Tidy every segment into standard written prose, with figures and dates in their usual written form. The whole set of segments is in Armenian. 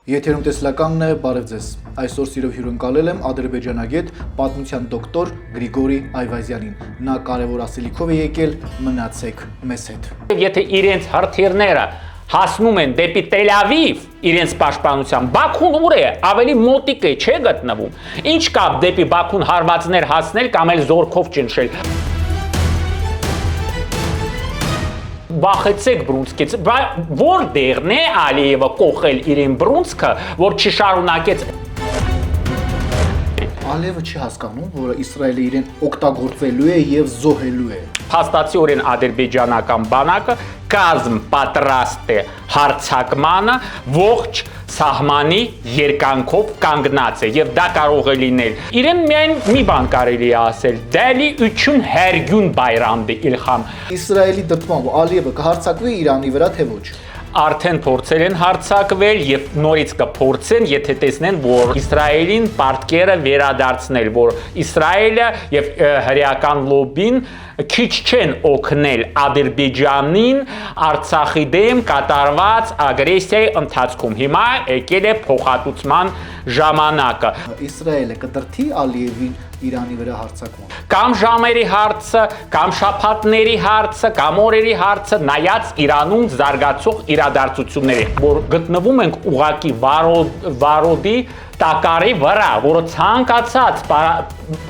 Եթերում տեսլականն է, բարև ձեզ։ Այսօր սիրով հյուրընկալել եմ ադրբեջանագետ պատմության դոկտոր Գրիգորի Այվազյանին։ Նա կարևոր ասելիքով է եկել, մնացեք մեզ հետ։ Եթե իրենց հրթիռները հասնում են դեպի Տել Ավիվ, իրենց պաշտպանությամբ, Բաքուն ուր է, ավելի մոտիկ է, չէ գտնվում։ Ինչ կապ դեպի Բաքուն հարվածներ հասնել կամ էլ զորքով ճնշել։ Վախեցեք Բրունսկից, որտեղն է Ալիևը կողել իրեն Բրունսկը, որ չշարունակեց։ Ալիևը չի հասկանում, որ Իսրայելը իրեն օգտագործելու է եւ զոհելու է։ Փաստացիորեն ադրբեջանական բանակը կազմ պատրաստ է հարձակմանը ողջ սահմանի երկանքով կանգնած է եւ դա կարող է լինել։ Իրեն միայն մի բան կարելի է ասել՝ դելի üçün հերգուն բայրամդի Իլխամ։ Իսրայելի դպմամբ Ալիևը կհարձակվի Իրանի վրա թե ոչ։ Արդեն փորձել են հարձակվել եւ նորից կփորձեն, եթե տեսնեն, որ Իսրայելին պարտքերը վերադարձնել, որ Իսրայելը եւ հրեական լոբին քիչ չեն օգնել Ադրբեջանին Արցախի դեմ կատարված ագրեսիայի ընթացքում։ Հիմա եկել է փոխհատուցման ժամանակը։ Իսրայելը կդրթի Ալիևին Իրանի վրա հարձակման։ Կամ ժամերի հարցը, կամ շաբաթների հարցը, կամ օրերի հարցը, նայած Իրանում զարգացող իրադարձությունների, որ գտնվում ենք ուղակի վարոդի տակարի վրա, որը ցանկացած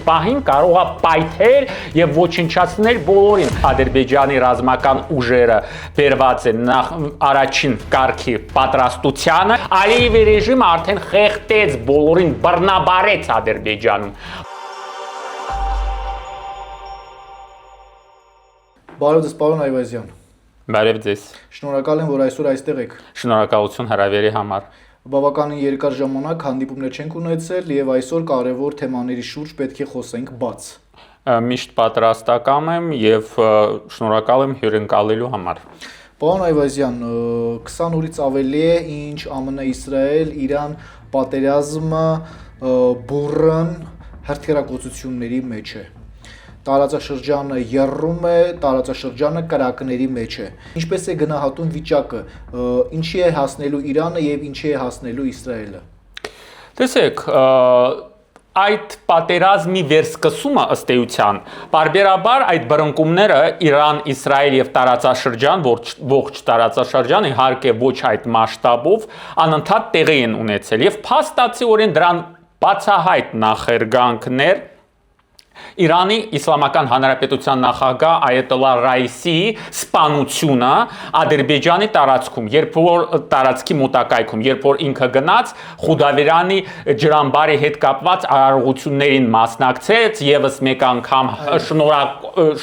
պահին կարող է պայթել եւ ոչնչացնել բոլորին։ Ադրբեջանի ռազմական ուժերը բերված են առաջին կարգի պատրաստությանը, Ալիևի ռեժիմը արդեն խեղդեց բոլորին, բռնաբարեց Ադրբեջանում։ Բարև ձեզ, պարոն Այվազյան։ Բարև ձեզ։ Շնորհակալ եմ, որ այսօր այստեղ եք։ Շնորհակալություն հրավերի համար։ Բավականին երկար ժամանակ հանդիպումներ չենք ունեցել եւ այսօր կարևոր թեմաների շուրջ պետք է խոսենք բաց։ Միշտ պատրաստական եմ եւ շնորհակալ եմ հյուրընկալելու համար։ Պարոն Այվազյան, 20 օրից ավելի է, ինչ ԱՄՆ-Իսրայել-Իրան պատերազմը բուրըն հրթիռակոծությունների մեջ է։ Տարածաշրջանը եռում է, տարածաշրջանը կրակների մեջ է։ Ինչպես է գնահատում վիճակը, ինչի է հասնելու Իրանը եւ ինչի է հասնելու Իսրայելը։ Տեսեք, այդ պատերազմի վերսկսումը ըստ էության բարբերաբար այդ բռնկումները Իրան, Իսրայել եւ տարածաշրջան, ողջ տարածաշրջան իհարկե ոչ այդ մասշտաբով անընդհատ տեղի են ունեցել եւ փաստացիորեն դրան բացահայտ նախերգանքներ Իրանի Իսլամական Հանրապետության նախագահ Այետոլլա Ռայիսիի սպանությունը Ադրբեջանի տարածքում, երբ որ տարածքի մոտակայքում, երբ որ ինքը գնաց Խուդավերանի ջրամբարի հետ կապված արարողություններին մասնակցեց, եւս մեկ անգամ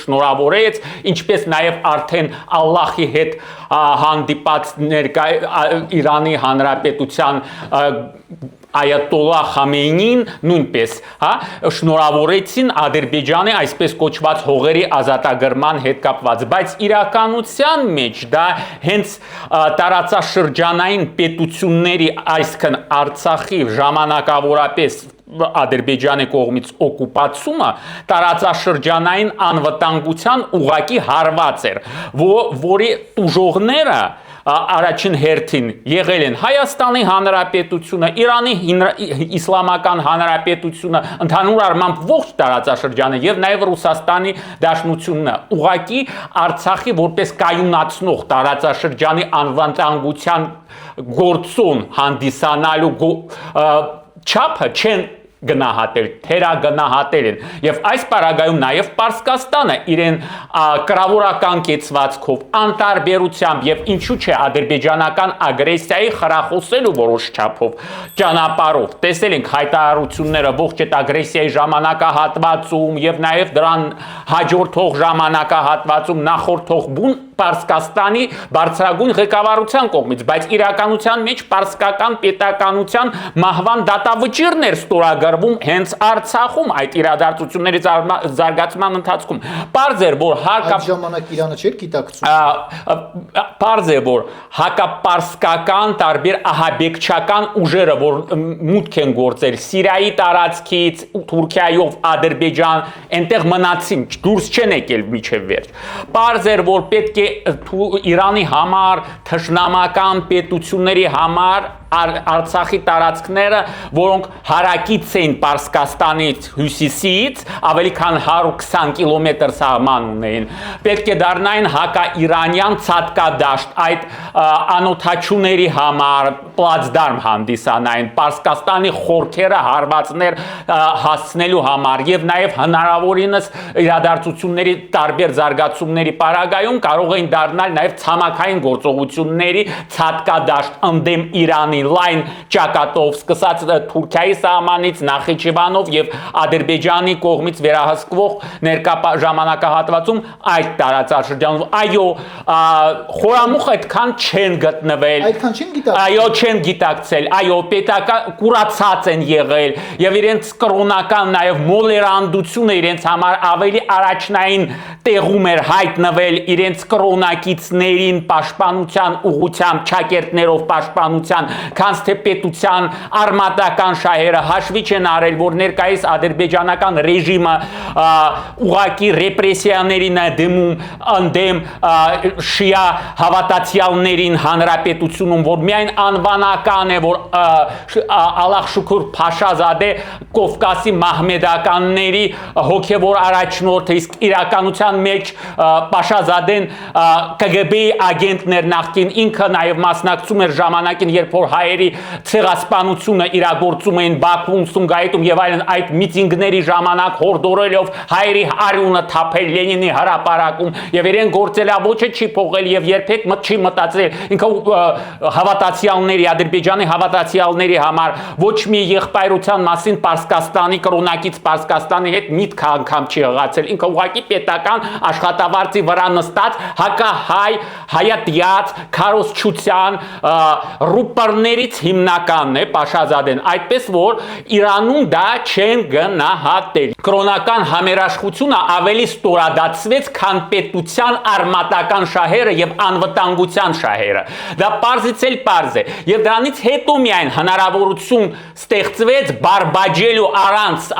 շնորհավորեց, ինչպես նաեւ արդեն Ալլահի հետ հանդիպած Իրանի Հանրապետության Այետոլլա Խամեյնին նույնպես, շնորհավորեցին Ադրբեջանի այսպես կոչված հողերի ազատագրման հետ կապված, բայց իրականության մեջ դա հենց տարածաշրջանային պետությունների, այսքան Արցախի ժամանակավորապես Ադրբեջանի կողմից օկուպացումը տարածաշրջանային անվտանգության ուղղակի հարված էր, որի տուժողները առաջին հերթին եղել են Հայաստանի Հանրապետությունը, Իրանի Իսլամական Հանրապետությունը, ընդհանուր առմամբ ողջ տարածաշրջանը եւ նաեւ Ռուսաստանի Դաշնությունն ուղղակի Արցախի որպես կայունացնող տարածաշրջանի անվտանգության գործոն հանդիսանալու չափը չեն գնահատել, թերագնահատել են եւ այս պարագայում նաեւ Պարսկաստանը իրեն կրավորական կեցվածքով, անտարբերությամբ եւ ինչու՞ չէ ադրբեջանական ագրեսիայի խրախուսելու որոշ չափով ճանապարհով տեսել ենք հայտարարությունները ողջ այդ ագրեսիայի ժամանակահատվածում եւ նաեւ դրան հաջորդող ժամանակահատվածում նախորդող բուն Պարսկաստանի բարձրագույն ղեկավարության կողմից, բայց իրականության մեջ պարսկական պետականության մահվան դատավճիռն էր ստորագրվում հենց Արցախում այդ իրադարձությունների զարգացման ընթացքում։ Պարզ էր, որ այդ ժամանակ Իրանը չէր գիտակցում։ Պարզ է, որ հակապարսկական տարբեր ահաբեկչական ուժերը, որ մուտք են գործել Սիրիայի տարածքից, Թուրքիայով Ադրբեջան, այնտեղ մնացին, դուրս չեն եկել միջև վերջ։ Պարզ էր, որ պետք է Իրանի համար, թշնամական պետությունների համար Արցախի տարածքները, որոնք հարակից էին Պարսկաստանից հյուսիսից, ավելի քան 120 կիլոմետր սահման ունեին։ Պետք է դառնային հակաիրանյան ցածկադաշտ, այդ անօթաչուների համար պլացդարմ հանդիսանային, Պարսկաստանի խորքերը հարվածներ հասցնելու համար եւ նաեւ հնարավորինս իրադարձությունների տարբեր զարգացումների պարագայում կարող էին դառնալ նաեւ ցամաքային գործողությունների ցածկադաշտ ընդդեմ Իրանի լայն ճակատով, սկսած Թուրքիայի սահմանից, Նախիջևանով եւ Ադրբեջանի կողմից վերահսկվող ներկա ժամանակահատվածում այդ տարածաշրջանում։ Այո, խորամուխ այդքան չեն գտնվել։ Այդքան չեն գիտակցել։ Այո, չեն գիտակցել։ Այո, պետական կուրացած են եղել եւ իրենց կրոնական նաեւ մոլերանդությունը իրենց համար ավելի առաջնային տեղում էր հայտնվել իրենց կրոնակիցներին պաշտպանության ուղղությամբ ճակերտներով պաշտպանության, քանց թե պետության արմատական շահերը հաշվի չեն արել, որ ներկայիս ադրբեջանական ռեժիմը ուղակի ռեպրեսիաներին է դիմում ընդդեմ շիա հավատացյալներին հանրապետությունում, որ միայն անվանական է, որ Ալլահ շուքուր Փաշազադե Կովկասի մահմեդականների հոգևոր առաջնորդը, իսկ իրականության մեջ Փաշազադեն KGB-ի ագենտներ նախկին, ինքը նաև մասնակցում էր ժամանակին, երբ որ հայերի ցեղասպանությունը իրագործում էին Բաքվում, Սումգայիթում եւ այլն, այդ միտինգների ժամանակ հորդորելով հայերի արյունը թափել Լենինի հրապարակում եւ իրեն գործելավոճը չի փոխել եւ երբեք չի մտածել ինքը հավատացյալների, Ադրբեջանի հավատացյալների համար ոչ մի եղբայրության մասին Պարսկաստանի կրոնակից Պարսկաստանի հետ միտք անգամ չի եղացել, ինքը ուղղակի պետական աշխատավարձի վրա նստած հակահայ հայատյաց քարոզչության ռուպորներից հիմնականն է Փաշազադեն, այդպես որ Իրանում դա չեն գնահատել։ Կրոնական համերաշխությունը ավելի ստորադատվեց, քան պետության արմատական շահերը եւ անվտանգության շահերը։ Դա պարզից էլ պարզ է եւ դրանից հետո միայն հնարավորություն ստեղծվեց բարբաջելու առանց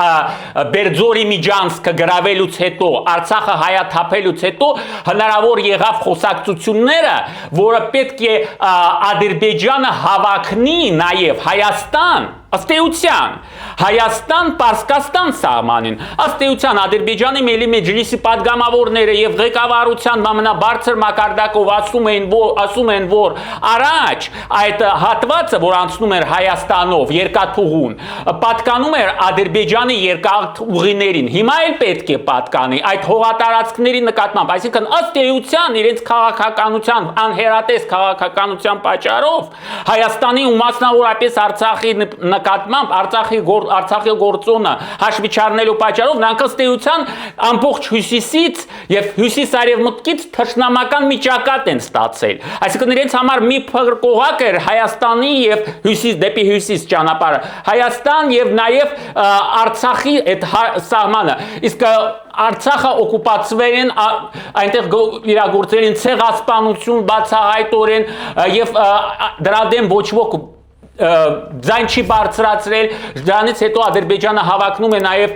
Բերձորի Միջանցքը գրավելուց հետո, Արցախը հայաթափելուց հետո հնարավոր եղավ խոսակցությունները, որը պետք է Ադրբեջանը հավակնի նաև Հայաստան, ըստ էության Հայաստան Պարսկաստան սահմանին, ըստ էության Ադրբեջանի Մելի Մեջլիսի падգամավորները եւ ղեկավարության ամենաբարձր մակարդակով ասում են, որ առաջ այդ հատվածը, որ անցնում էր Հայաստանով երկաթուղուն, պատկանում էր Ադրբեջանի երկաթուղիներին, հիմա էլ պետք է պատկանի այդ հողատարածքների նկատմամբ, այսինքն ըստ էության իրենց քաղաքականության, անհերատես քաղաքականության պատճառով Հայաստանի ու մասնավորապես Արցախի նկատմամբ Արցախի գործոնը հաշվի չառնելու պատճառով նրանք ըստ էության ամբողջ հյուսիսից եւ հյուսիս-արևմուտքից թշնամական մի ճակատ են ստացել։ Այսինքն իրենց համար մի փրկողակ էր Հայաստանի եւ հյուսիս դեպի հյուսիս ճանապարհը, Հայաստան եւ նաեւ Արցախի այդ սահմանը։ Իսկ Արցախը օկուպացվել են, այնտեղ իրագործել են ցեղասպանություն բացահայտորեն եւ դրա դեմ ոչ ոք ձայն չի բարձրացրել, դրանից հետո Ադրբեջանը հավակնում է նաև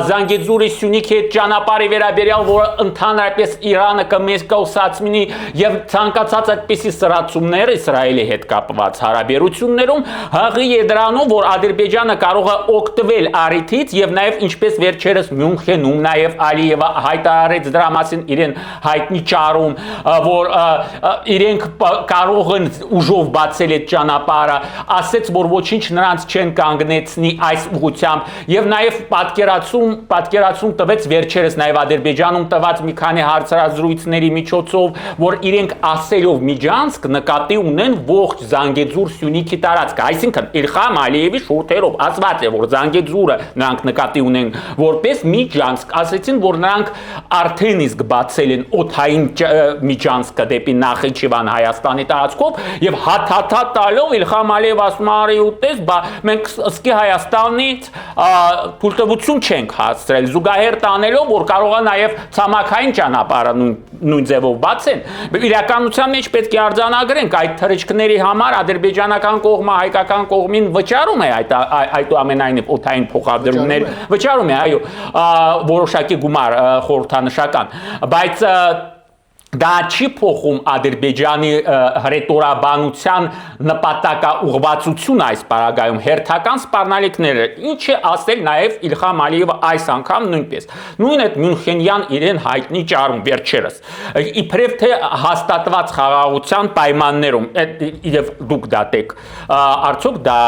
Զանգեզուրի Սյունիքի հետ ճանապարհի վերաբերյալ, որը ընդհանրապես Իրանը կմեսկոսացնի եւ ցանկացած այդպիսի սրացումներ Իսրայելի հետ կապված հարաբերություններում հղի է դրանով, որ Ադրբեջանը կարող է օգտվել առիթից եւ նաև ինչպես վերջերս Մյունխենում նաև Ալիևը հայտարարեց դրա մասին իրեն հայտնի ճառում, որ իրենք կարող են ուժով բացել այդ ճանապարհը, ասեց, որ ոչինչ նրանց չեն կանգնեցնի այս ուղղությամբ եւ նաեւ պատկերացում տվեց վերջերս նաեւ Ադրբեջանում տված մի քանի հարցազրույցների միջոցով, որ իրենք ասելով Միջանցք նկատի ունեն ողջ Զանգեզուր Սյունիքի տարածքը, այսինքն Իլխամ Ալիևի շուրթերով ասված է, որ Զանգեզուրը նրանք նկատի ունեն որպես Միջանցք, ասեցին, որ նրանք արդեն իսկ բացել են օդային Միջանցքը դեպի Նախիջևան Հայաստանի տարածքով եւ հաթաթա տալով Իլխամ Ալիև ասում արի ուտես, մենք սկի Հայաստանից թույլտվություն չենք հասցրել, զուգահեռ տանելով, որ կարող է նաև ցամաքային ճանապարհը նույն ձևով բացեն։ Իրականության մեջ պետք է արձանագրենք այդ թռիչքների համար ադրբեջանական կողմը հայկական կողմին վճարում է այդուամենայնիվ օդային փոխադրումներ, վճարում է, այո, որոշակի գումար խորհրդանշական, բայց Դա չի փոխում Ադրբեջանի հռետորաբանության նպատակաուղղվածությունը այս պարագայում հերթական սպառնալիքները ինչ է ասել նաև Իլհամ Ալիևը այս անգամ նույնպես նույն այդ Մյունխենյան իրեն հայտնի ճարում վերջերս իբրև թե հաստատված խաղաղության պայմաններում եւ դուք դատեք արդյոք դա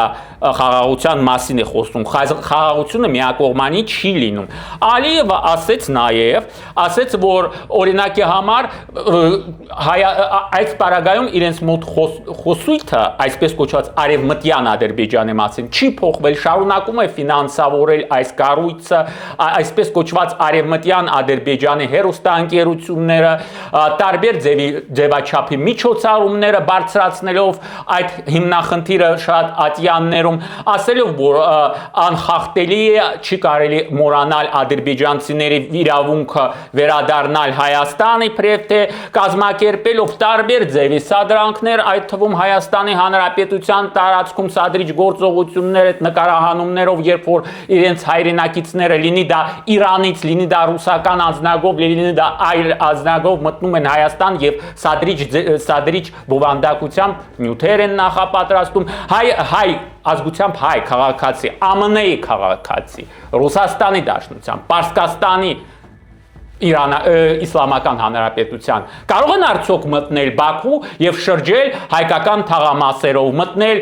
խաղաղության մասին է խոսում խաղաղությունը միակողմանի չի լինում Ալիևը ասեց որ օրինակի համար այս պարագայում իրենց մոտ խոսույթը այսպես կոչված արևմտյան Ադրբեջանի մասին չի փոխվել շարունակում է ֆինանսավորել այս կառույցը այսպես կոչված արևմտյան Ադրբեջանի հեռուստաընկերությունները տարբեր ձևաչափի միջոցառումները բարձրացնելով այդ հիմնախնդիրը շատ ատյաններում ասելով որ անխախտելի է չի կարելի մոռանալ ադրբեջանցիների իրավունքը վերադառնալ Հայաստան իբրև թե կազմակերպելով տարբեր ձևի սադրանքներ այդ թվում Հայաստանի Հանրապետության տարածքում սադրիչ գործողություններ այդ նկարահանումներով երբ որ իրենց հայրենակիցները լինի դա Իրանից լինի դա ռուսական անձնագով լինի դա այլ անձնագով մտնում են Հայաստան եւ սադրիչ բովանդակությամբ նյութեր են նախապատրաստում հայ ազգությամբ հայ քաղաքացի ԱՄՆ-ի քաղաքացի Ռուսաստանի Դաշնության Պարսկաստանի Իսլամական Հանրապետության կարող են արդյոք մտնել Բաքու եւ շրջել հայկական թաղամասերով մտնել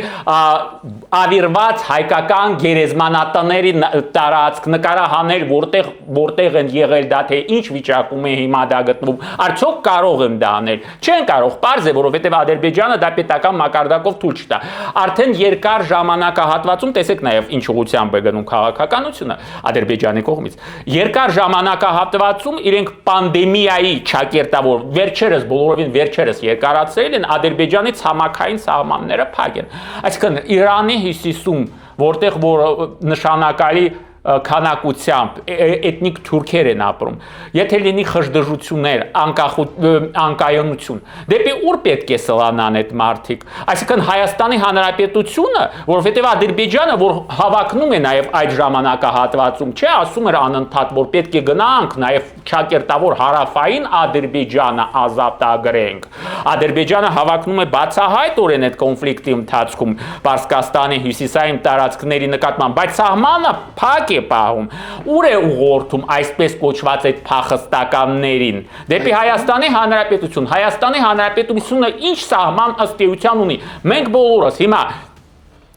ավիրված հայկական գերեզմանատների տարածք նկարահանել որտեղ են եղել դա թե ինչ վիճակում է հիմա դա գտնվում արդյոք կարող են դա անել չեն կարող պարզ է որովհետեւ Ադրբեջանը դա պետական մակարդակով թույլ չտա արդեն երկար ժամանակահատվածում տեսեք նաեւ ինչ ուղղությամբ է գնում քաղաքականությունը Ադրբեջանի կողմից երկար ժամանակահատվածում իրենք պանդեմիայի չակերտավոր վերջերս բոլորովին վերջերս երկարացրել են Ադրբեջանի ցամաքային սահմանները փակ են այսինքն Իրանի հյուսիսում որտեղ որ նշանակալի քանակությամբ էթնիկ թուրքեր են ապրում եթե լինի խժդժություններ անկայունություն դեպի ուր պետք է սլանան այդ մարդիկ այսինքն Հայաստանի Հանրապետությունը որովհետև Ադրբեջանը որ հավակնում է նաև այդ ժամանակահատվածում չէ ասում էր անընդհատ որ պետք է գնանք նաև չակերտավոր հարավային Ադրբեջանը ազատագրենք Ադրբեջանը հավակնում է բացահայտորեն այդ կոնֆլիկտի ընթացքում Պարսկաստանի հյուսիսային տարածքների նկատմամբ բայց սահմանը փակ է պահում ուր է ուղղորդում այսպես կոչված այդ փախստականներին դեպի Հայաստանի Հանրապետությունը ինչ սահման ըստ էության ունի մենք բոլորս հիմա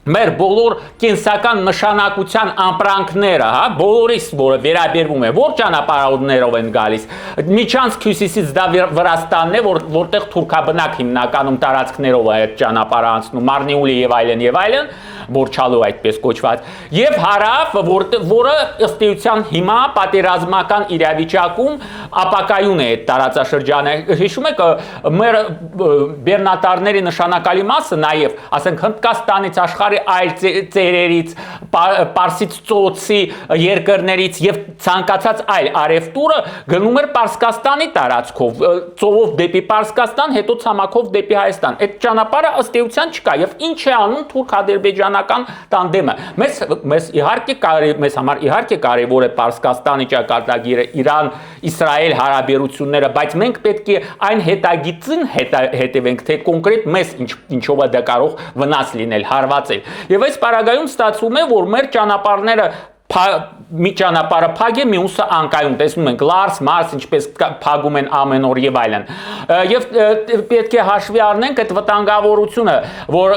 մեր բոլոր կենսական նշանակության ամպրանքները, հա, բոլորիս որը վերաբերվում է, որ ճանապարհներով են գալիս։ Միջանցք հյուսիսից դա Վրաստանն է, որտեղ թուրքաբնակ հիմնականում տարածքներով է այդ ճանապարհը անցնում, Մարնիուլի եւ այլն, Բորչալու այդպես կոչված։ Եվ հարավ, որը ըստ էության հիմա պատերազմական իրավիճակում ապակայուն է այդ տարածաշրջանը։ Հիշում եք, մեր բեռնատարների նշանակալի մասը նաև, ասենք Հնդկաստանից աշխարհի այլ ծերերից, Պարսից ծոցի երկրներից եւ ցանկացած այլ արևտուրը գնում էր Պարսկաստանի տարածքով, ծովով դեպի Պարսկաստան, հետո ցամաքով դեպի Հայաստան։ Այդ ճանապարհը ըստ էության չկա եւ ինչ է անում թուրք-ադրբեջանական տանդեմը։ Մեզ համար իհարկե կարևոր է Պարսկաստանի ճակատագիրը, Իրան-Իսրայել հարաբերությունները, բայց մենք պետք է այն հետագիծին հետևենք, թե կոնկրետ մեզ ինչով է դա կարող վնաս լինել, հարվածել։ Եվ այս պարագայում ստացվում է, որ մեր ճանապարհները մի ճանապարհը փակ է, մյուսը անկայուն, տեսնում ենք Լարս, Մարս, ինչպես փակում են ամեն օր եւ այլն։ Եվ պետք է հաշվի առնենք այդ վտանգավորությունը, որ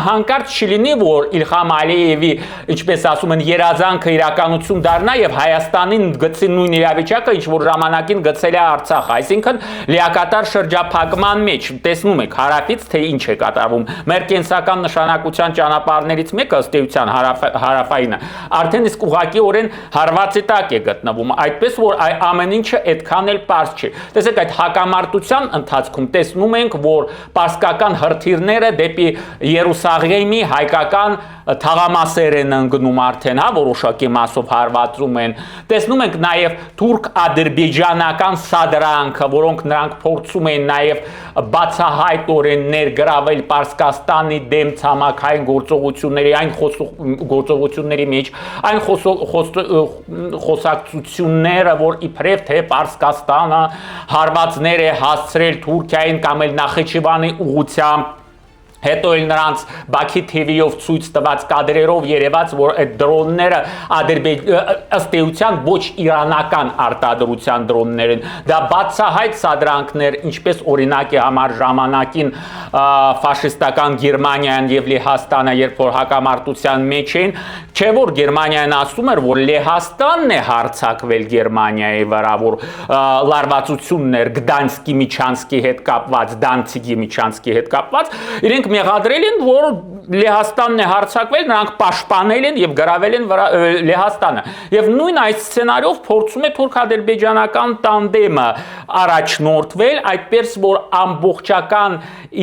հանկարծ չլինի, որ Իլհամ Ալիևի, ինչպես ասում են, երազանքը իրականություն դառնա եւ Հայաստանին գցի նույն իրավիճակը, ինչ որ ժամանակին գցել է Արցախը, այսինքն լիակատար շրջափակման մեջ, տեսնում եք հարավից թե ինչ է կատարվում։ Մեր կենսական նշանակության ճանապարհներից մեկը ըստ էության հարավայինը արդեն իսկ ուղղակիորեն հարվածի տակ է գտնվում, այդպես որ ամեն ինչը այդքան էլ պարզ չի։ Տեսեք, այդ հակամարտության ընթացքում տեսնում ենք, որ պարսկական հրթիռները դեպի Երուսաղեմի հայկական թաղամասեր են ընկնում արդեն, հա, որոշակի մասով հարվածում են։ Տեսնում ենք նաև թուրք-ադրբեջանական սադրանքը, որոնք նրանք փորձում են նաև բացահայտորեն ներգրավել Պարսկաստանի դեմ ցամաքային գործողությունների, այն գործողությունների մեջ, այն խոսակցությունները, որ իբրև թե Պարսկաստանը հարվածներ է հասցրել Թուրքիային կամ էլ Նախիջևանի ուղղությամբ, հետո էլ նրանց Բաքի TV-ով ցույց տված կադրերով երևաց, որ այդ դրոնները ըստ էության ոչ իրանական արտադրության դրոններ են։ Դա բացահայտ սադրանքներ, ինչպես օրինակ է համար ժամանակին ֆաշիստական Գերմանիան եւ Լեհաստանը, երբ որ հակամարտության մեջ էին, չէ որ Գերմանիան ասում էր, որ Լեհաստանն է հարձակվել Գերմանիայի վրա, որ լարվածություններ Գդանսկի Միչանսկի հետ կապված, Դանցիգի Միչանսկի հետ կապված, իրենք մեղադրել են, որ Լեհաստանն է հարձակվել, նրանք պաշտպանել են եւ գրավել են Լեհաստանը։ Եվ նույն այս սցենարով փորձում է թուրք-ադրբեջանական տանդեմը առաջնորդվել, այդպես որ ամբողջական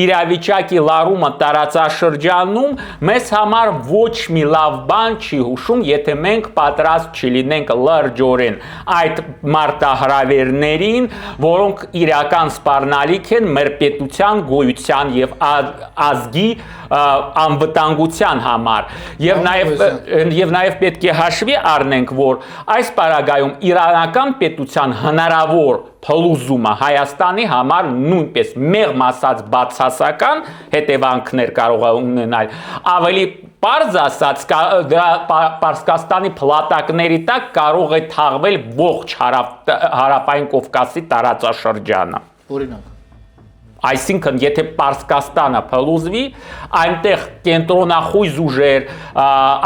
իրավիճակի լարումը տարածաշրջանում մեզ համար ոչ մի լավ բան չի հուշում, եթե մենք պատրաստ չլինենք լրջորեն այդ մարտահրավերներին, որոնք իրական սպառնալիք են մեր պետության գոյության եւ ազգի անվտանգության համար եւ նաեւ պետք է հաշվի առնենք, որ այս պարագայում իրանական պետության հնարավոր փլուզումը Հայաստանի համար նույնպես մեղմ ասած բացասական հետևանքներ կարող է ունենալ, ավելի պարզ ասած Պարսկաստանի փլատակների տակ կարող է թաղվել ողջ հարավային Կովկասի տարածաշրջանը։ Օրինակ Այսինքն, եթե Պարսկաստանը փլուզվի, այնտեղ կենտրոնախույզ ուժեր,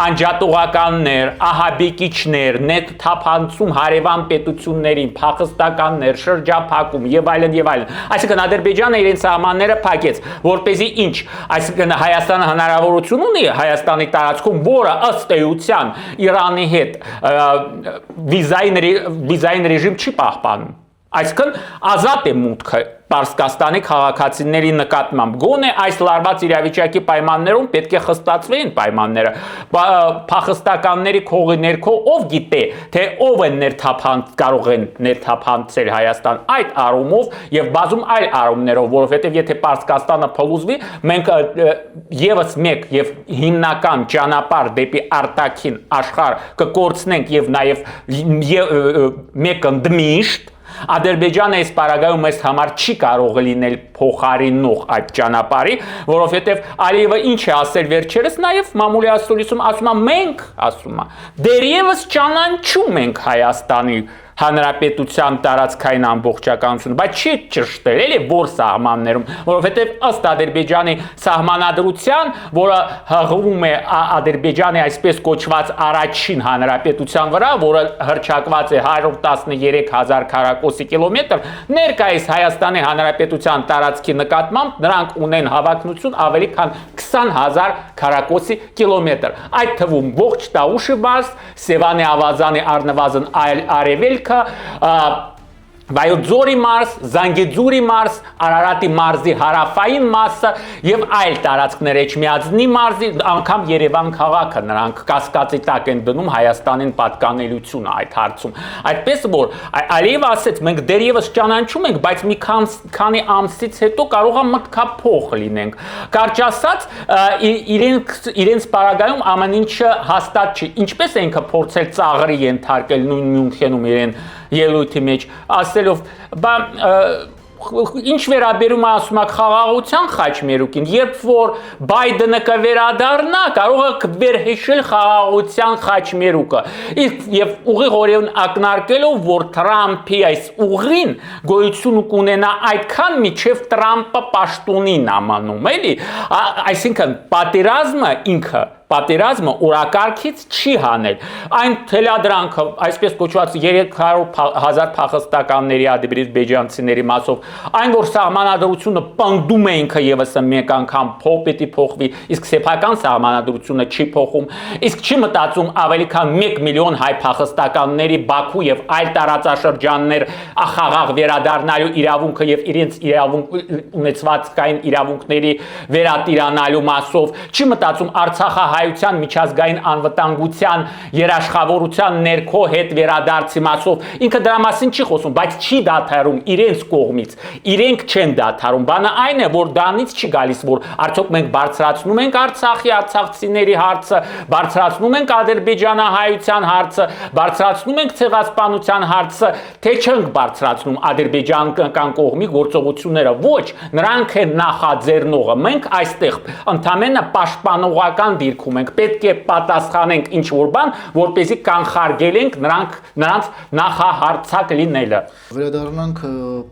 անջատողականներ, ահաբեկիչներ, նետ թափանցում հարևան պետություններին, փախստականներ, շրջափակում եւ այլն եւ այլն։ Այսինքն Ադրբեջանը իրենց սահմանները փակեց, որպեսզի ինչ, այսինքն Հայաստանը հնարավորություն ունի Հայաստանի տարածքում, որը ըստ էության Իրանի հետ վիզային ռեժիմ չի պահպանում։ Այսինքն ազատ է մուտքը Պարսկաստանի քաղաքացիների նկատմամբ գոնե այս լարված իրավիճակի պայմաններում պետք է խստացվեին պայմանները փախստականների քողի ներքո ով գիտե թե ով են կարող են ներթափանցել Հայաստան այդ առումով եւ բազում այլ առումներով, որովհետեւ եթե Պարսկաստանը փլուզվի, մենք եւս մեկ եւ հիմնական ճանապարհ դեպի արտաքին աշխարհ կկորցնենք եւ նաեւ մեկ ընդմիշտ Ադրբեջանը այս պարագայում մեզ համար չի կարող լինել փոխարինող այդ ճանապարհի, որովհետև Ալիևը ինչ է ասել վերջերս, նաև մամուլի ասուլիսում ասում է մենք, ասում է, դեռևս ճանաչում ենք Հայաստանի Հանրապետության տարածքային ամբողջականություն, բայց չի ճշտել, էլի որ սահմաններում, որովհետև ըստ Ադրբեջանի սահմանադրության, որը հղում է Ադրբեջանի այսպես կոչված առաջին հանրապետության վրա, որը հռչակված է 113,000 քառակուսի կիլոմետր, ներկայիս Հայաստանի Հանրապետության տարածքի նկատմամբ նրանք ունեն հավակնություն ավելի քան 20,000 քառակուսի կիլոմետր։ Այդ թվում ողջ Տաուշի մարզ, Սևանի ավազանի առնվազն արևելք Վայոց ձորի մարզ, Զանգեզուրի մարզ, Արարատի մարզի հարավային մասը եւ այլ տարածքներ Էջմիածնի մարզի, անգամ Երևան քաղաքը նրանք կասկածի տակ են դնում Հայաստանին պատկանելությունը այդ հարցում։ Այդպես որ Ալիևը ասեց, մենք դեռևս ճանաչում ենք, բայց մի քանի ամսից հետո կարող է մտքափոխ լինենք։ Կարճ ասած, իրենց պարագայում ամեն ինչը հաստատ չի։ Ինչպես է ինքը փորձել ծաղրի ենթարկել նույն Մյունխենում իրեն ելույթի մեջ, ասելով, բա ինչ վերաբերում է ասում եք խաղաղության խաչմերուկին, երբ որ Բայդենը կվերադառնա, կարող է վերհիշել խաղաղության խաչմերուկը։ Եվ ուղիղորեն ակնարկելով, որ Թրամփի այս ուղին գոյություն կունենա այդքան միջև Թրամփը պաշտոնին ամանում, էլի, այսինքն պատերազմը ինքը պատերազմը օրակարգից չի հանել։ Այն թելադրանքը, այսպես կոչված 300,000 փախստականների ադրբեջանցիների մասով, այն որ սահմանադրությունը պնդում է ինքը եւս մեկ անգամ պետք է փոխվի, իսկ սեփական սահմանադրությունը չի փոխում, իսկ չի մտածում ավելի քան 1 միլիոն հայ փախստականների Բաքու եւ այլ տարածաշրջաններ ախաղաղ վերադառնալու իրավունքը եւ իրենց ունեցվածքային իրավունքների վերատիրանալու մասով, չի մտածում Արցախը հայության միջազգային անվտանգության երաշխավորության ներքո հետ վերադարձի մասով ինքը դրա մասին չի խոսում, բայց չի դադարում իրենց կողմից, իրենք չեն դադարում, բանը այն է, որ դրանից չի գալիս, որ արդյոք մենք բարձրացնում ենք Արցախի արցախցիների հարցը, բարձրացնում ենք ադրբեջանահայության հարցը, բարձրացնում ենք ցեղասպանության հարցը, թե չենք բարձրացնում ադրբեջանական կողմի գործողությունները, ոչ, նրանք են նախաձեռնողը, մենք այստեղ ընդամենը պաշտպանողական դիրքում ենք, պետք է պատասխանենք ինչ որ բան, որպեսզի կանխարգելենք նրանց նախահարցակ լինելը։ Վերադառնանք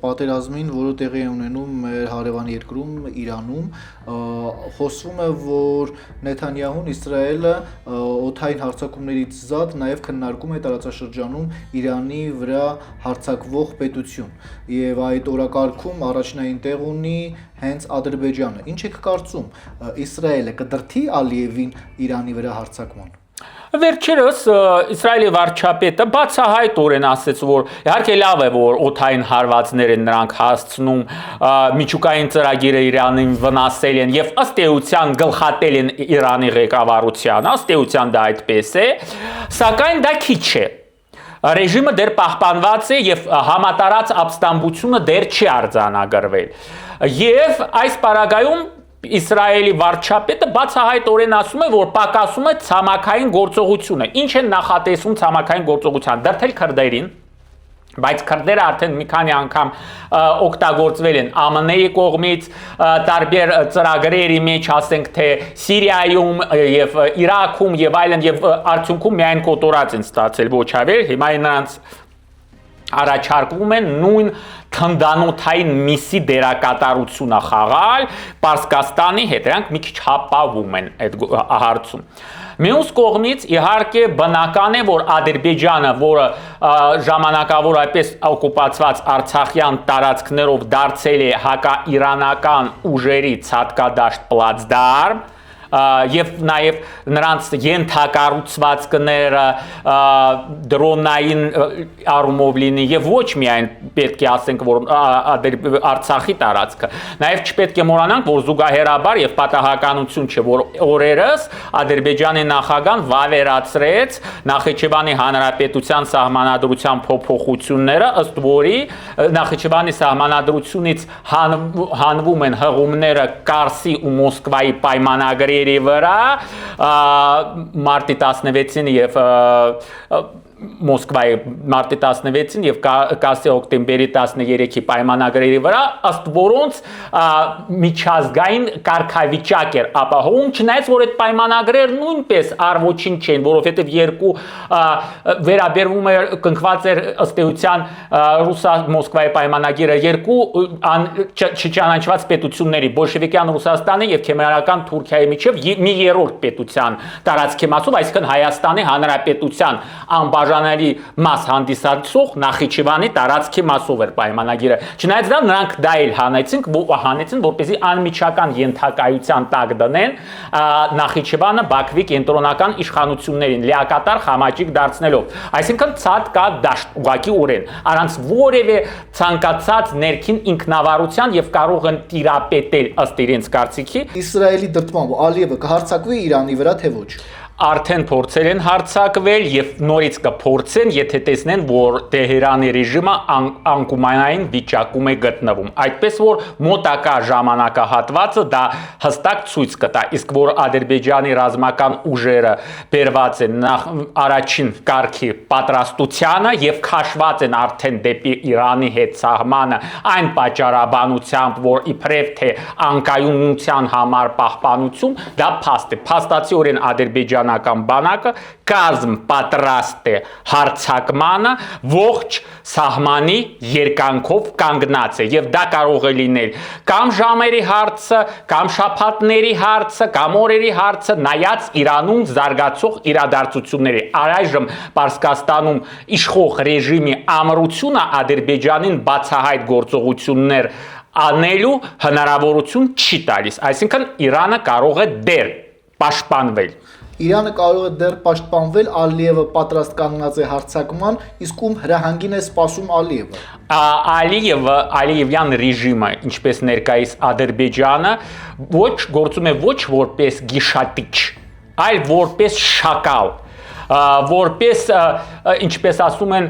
պատերազմին, որը տեղի է ունենում մեր հարևան երկրում Իրանում, խոսվում է, որ Նեթանյահուն Իսրայելը օդային հարձակումներից զատ նաև քննարկում է տարածաշրջանում Իրանի վրա հարձակվող պետություն, եւ այդ օրակարգում առաջնային տեղ ունի հենց Ադրբեջանը։ Ինչ եք կարծում, Իսրայելը կդրդի Ալիևին Իրանի վրա հարձակման։ Վերջերս Իսրայելի վարչապետը բացահայտորեն ասաց, որ իհարկե լավ է, որ օդային հարվածներ են նրանք հասցնում, միջուկային ծրագիրը Իրանին վնասել են եւ ըստ էության գլխատել են Իրանի ղեկավարությանը, ըստ էության դա այդպես է, սակայն դա քիչ է։ Ռեժիմը դեռ պահպանված է եւ համատարած ապստամբությունը դեռ չի արձանագրվել։ Եվ այս պարագայում Իսրայելի վարչապետը բացահայտորեն ասում է, որ պակասում է ցամաքային գործողությունը։ Ինչ են նախատեսում ցամաքային գործողության։ Դրդել քրդերին, բայց քրդերը արդեն մի քանի անգամ օգտագործվել են ԱՄՆ-ի կողմից, տարբեր ծրագրերի մեջ, ասենք թե Սիրիայում եւ Իրաքում եւ այլն, եւ արդյունքում միայն կոտորած են ստացել, ոչ ավեր, հիմա նրանց առաջարկվում են նույն թնդանոթային միսի դերակատարությունը խաղալ Պարսկաստանի հետ, նրանք մի քիչ հապավում են այդ հարցում։ Մյուս կողմից իհարկե բնական է, որ Ադրբեջանը, որը ժամանակավորապես օկուպացված արցախյան տարածքներով դարձել է հակաիրանական ուժերի ցատկադաշտ պլացդարմ, եւ նաեւ նրանց ենթակառուցվածքները դրոնային առումով լինի եւ ոչ միայն պետք է ասենք որ Արցախի տարածքը նաեւ չպետք է մոռանանք որ զուգահեռաբար եւ պատահականություն չէ որ օրերս Ադրբեջանի նախագահան վավերացրեց Նախիջևանի Հանրապետության սահմանադրության փոփոխությունները ըստ որի Նախիջևանի սահմանադրությունից հանվում են հղումները Կարսի ու Մոսկվայի պայմանագրի վրա մարտի 16-ին եւ Մոսկվայի մարտի 16-ին եւ Կարսի հոկտեմբերի 13-ի պայմանագրերի վրա ըստ որոնց միջազգային կարգավիճակ էր ապահովում չնայած որ այդ պայմանագրերը նույնպես առոչին չեն որովհետեւ երկու վերաբերվում էր կնքված էր ըստ էության Ռուսա-Մոսկվայի պայմանագիրը երկու չճանաչված պետությունների բոլշևիկյան Ռուսաստանի եւ քեմերական Թուրքիայի միջև մի երրորդ պետության տարածքի մասով այսինքն Հայաստանի Հանրապետության անբաժանելի մաս հանդիսացող Նախիջևանի տարածքի մասով էր պայմանագիրը։ Չնայած դա նրանք դա էլ հանեցին, որպեսզի անմիջական ենթակայության տակ դնեն Նախիջևանը Բաքվի կենտրոնական իշխանություններին լիակատար խամաճիկ դարձնելով։ Այսինքն ցած կա դաշտ ուղղակիորեն առանց որևէ ցանկացած ներքին ինքնավարության եւ կարող են տիրապետել ըստ իրենց կարծիքի։ Իսրայելի դրդմամբ Ալիևը կհարձակվի Իրանի վրա թե ոչ։ Արդեն փորձել են հարձակվել եւ նորից կփորձեն, եթե տեսնեն, որ Տեհրանի ռեժիմը անկումային վիճակում է գտնվում։ Այդպես որ մոտակա ժամանակահատվածը դա հստակ ցույց կտա, իսկ որ Ադրբեջանի ռազմական ուժերը բերված են առաջին կարգի պատրաստությանը եւ քաշված են արդեն դեպի Իրանի հետ սահմանը այն պատճառաբանությամբ, որ իբրև թե անկայունության համար պահպանություն, դա փաստ է։ Փաստացիորեն Ադրբեջանական բանակը կազմ պատրաստ է հարձակմանը ողջ սահմանի երկայնքով կանգնած է եւ դա կարող է լինել կամ ժամերի հարցը, կամ շաբաթների հարցը, կամ օրերի հարցը, նայած Իրանում զարգացող իրադարձությունների։ Առայժմ Պարսկաստանում իշխող ռեժիմի ամրությունը Ադրբեջանին բացահայտ գործողություններ անելու հնարավորություն չի տալիս։ Այսինքն Իրանը կարող է դեռ պաշտպանվել։ Իրանը կարող է դեռ պաշտպանվել, Ալիևը պատրաստ կանգնած է հարձակման, իսկ ում հրահանգին է սպասում Ալիևը։ Ալիևյան ռեժիմը, ինչպես ներկայիս Ադրբեջանը, գործում է ոչ որպես գիշատիչ այլ որպես շակալ, որպես ինչպես ասում են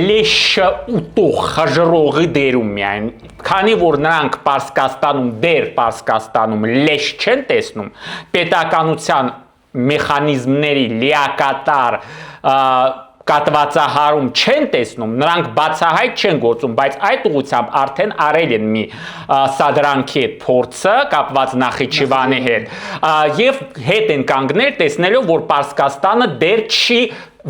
լեշը ուտող խժռողի դերում միայն, քանի որ նրանք Պարսկաստանում դեր Պարսկաստանում լեշ չեն տեսնում, պետականության մեխանիզմների լիակատար կատվածահարում չեն տեսնում, նրանք բացահայտ չեն գործում, բայց այդ ուղղությամբ արդեն արել են մի սադրանքի հետ փորձը կապված Նախիջևանի հետ եւ հետ են կանգնել տեսնելով, որ Պարսկաստանը դեռ չի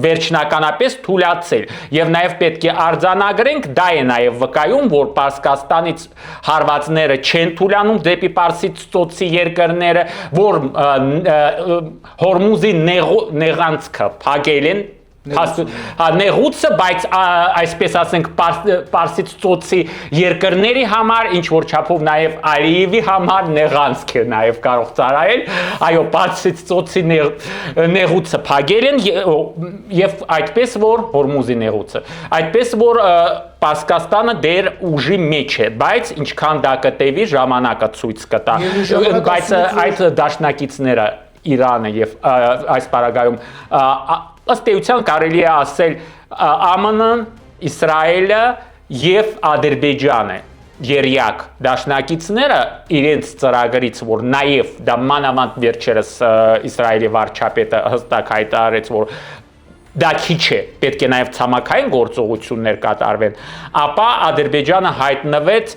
վերջնականապես թույլատրել եւ նաեւ պետք է արձանագրենք, դա է նաեւ վկայում, որ Պարսկաստանից հարվածները չեն թույլանում դեպի Պարսից ծոցի երկրները, որ Հորմուզի նեղանցքը փակել են նեղուցը, բայց այսպես ասենք Պարսից ծոցի երկրների համար, ինչ որ չափով նաև Ալիևի համար նեղանցք է նաև կարող ծառայել, այո, Պարսից ծոցի նեղուցը փակել են եւ այդպես որ Հորմուզի նեղուցը, այդպես որ Պարսկաստանը դեր ուժի մեջ է, բայց ինչքան դա կտևի ժամանակը ցույց կտա, բայց այդ դաշնակիցները Իրանը եւ այս պարագայում ըստ էության կարելի է ասել ԱՄՆ-ն, Իսրայելը եւ Ադրբեջանը երյակ դաշնակիցները իրենց ծրագրից, որ նաեւ դա մանավանդ վերջերս Իսրայելի վարչապետը հստակ հայտարարեց, որ դա քիչ է, պետք է նաև ցամաքային գործողություններ կատարվեն, ապա Ադրբեջանը հայտնվեց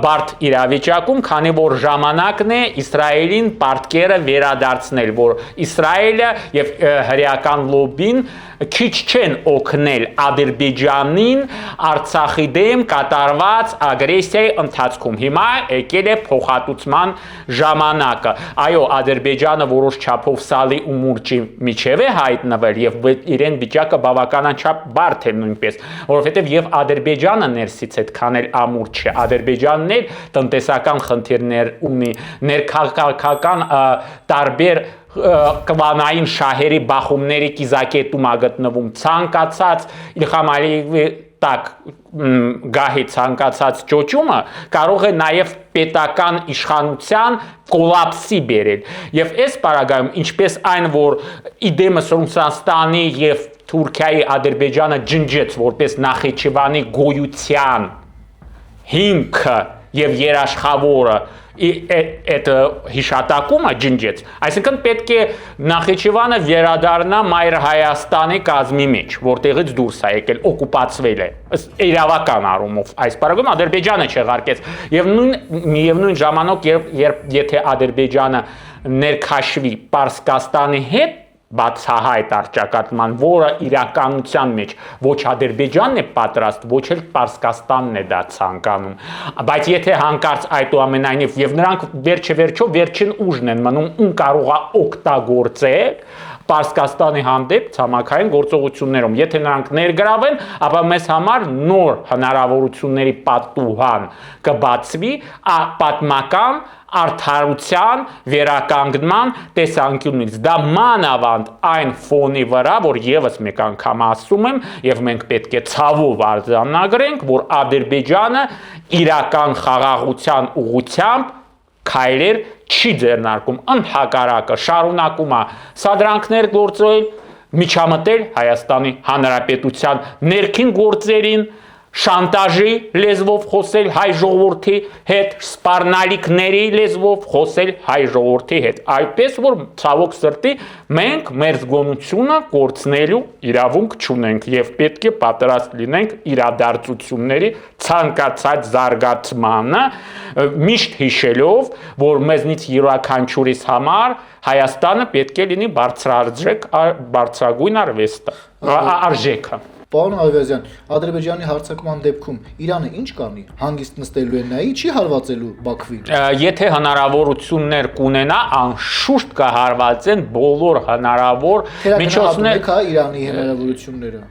բարդ իրավիճակում, քանի որ ժամանակն է Իսրայելին պարտքերը վերադարձնել, որ Իսրայելը եւ հրեական լոբին քիչ չեն օգնել Ադրբեջանին Արցախի դեմ կատարված ագրեսիայի ընթացքում։ Հիմա եկել է փոխհատուցման ժամանակը։ Այո, Ադրբեջանը որոշ չափով սալի ու մուրճի միջև է հայտնվել եւ իրեն վիճակը բավականաչափ բարդ է նույնպես, որովհետեւ եւ Ադրբեջանը ներսից այդքան էլ ամուր չէ։ Ադրբեջանն էլ տնտեսական խնդիրներ ունի, ներքաղաքական տարբեր կլանային շահերի բախումների կիզակետում ա գտնվում, ցանկացած Իլհամ Ալիևի տակ գահի ցանկացած ճոճումը կարող է նաև պետական իշխանության կոլապսի բերել եւ այս պարագայում ինչպես այն որ իդեմս Ռուսաստանի եւ Թուրքիայի Ադրբեջանը ջնջեց որպես Նախիջևանի գոյության հիմքը եւ երաշխավորը այդ հիշատակումը ջնջեց, այսինքն պետք է Նախիջևանը վերադառնա Մայր Հայաստանի կազմի մեջ, որտեղից դուրս է եկել, օկուպացվել է, իրավական առումով, այս պարագայում Ադրբեջանը չեղարկեց, եւ նույն ժամանակ, եթե Ադրբեջանը ներքաշվի Պարսկաստանի հետ, բացահայտ առճակատման, որը իրականության մեջ ոչ Ադրբեջանն է պատրաստ, ոչ էլ Պարսկաստանն է դա ցանկանում, բայց եթե հանկարծ այդուամենայնիվ եւ նրանք վերջեվերջո վերջին ուժն են մնում, ում կարող է օգտագործել Պարսկաստանի հանդեպ ցամաքային գործողություններում, եթե նրանք ներգրավեն, ապա մեզ համար նոր հնարավորությունների պատուհան կբացվի պատմական արդարության վերականգնման տեսանկյունից դա մանավանդ այն ֆոնի վրա, որ եւս մեկ անգամ ասում եմ եւ մենք պետք է ցավով արձանագրենք, որ Ադրբեջանը իրական խաղաղության ուղղությամբ քայլեր չի ձեռնարկում, ընդհակառակը շարունակում է սադրանքներ գործել, միջամտել Հայաստանի Հանրապետության ներքին գործերին, շանտաժի լեզվով խոսել հայ ժողովրդի հետ, սպառնալիքների լեզվով խոսել հայ ժողովրդի հետ, այդպես որ ցավոք սրտի մենք մեր զգոնությունը կորցնելու իրավունք չունենք եւ պետք է պատրաստ լինենք իրադարձությունների ցանկացած զարգացմանը, միշտ հիշելով, որ մեզնից յուրաքանչյուրիս համար Հայաստանը պետք է լինի բարձրագույն արժեքը։ Պարոն Այվազյան, Ադրբեջանի հարձակման դեպքում Իրանը ինչ կանի, հանգիստ նստելու է նայի, չի հարվածելու Բաքվին։ Եթե հնարավորություններ կունենա, անշուշտ կհարվածեն բոլոր հնարավոր միջոցներ Իրանի հնարավորությունները։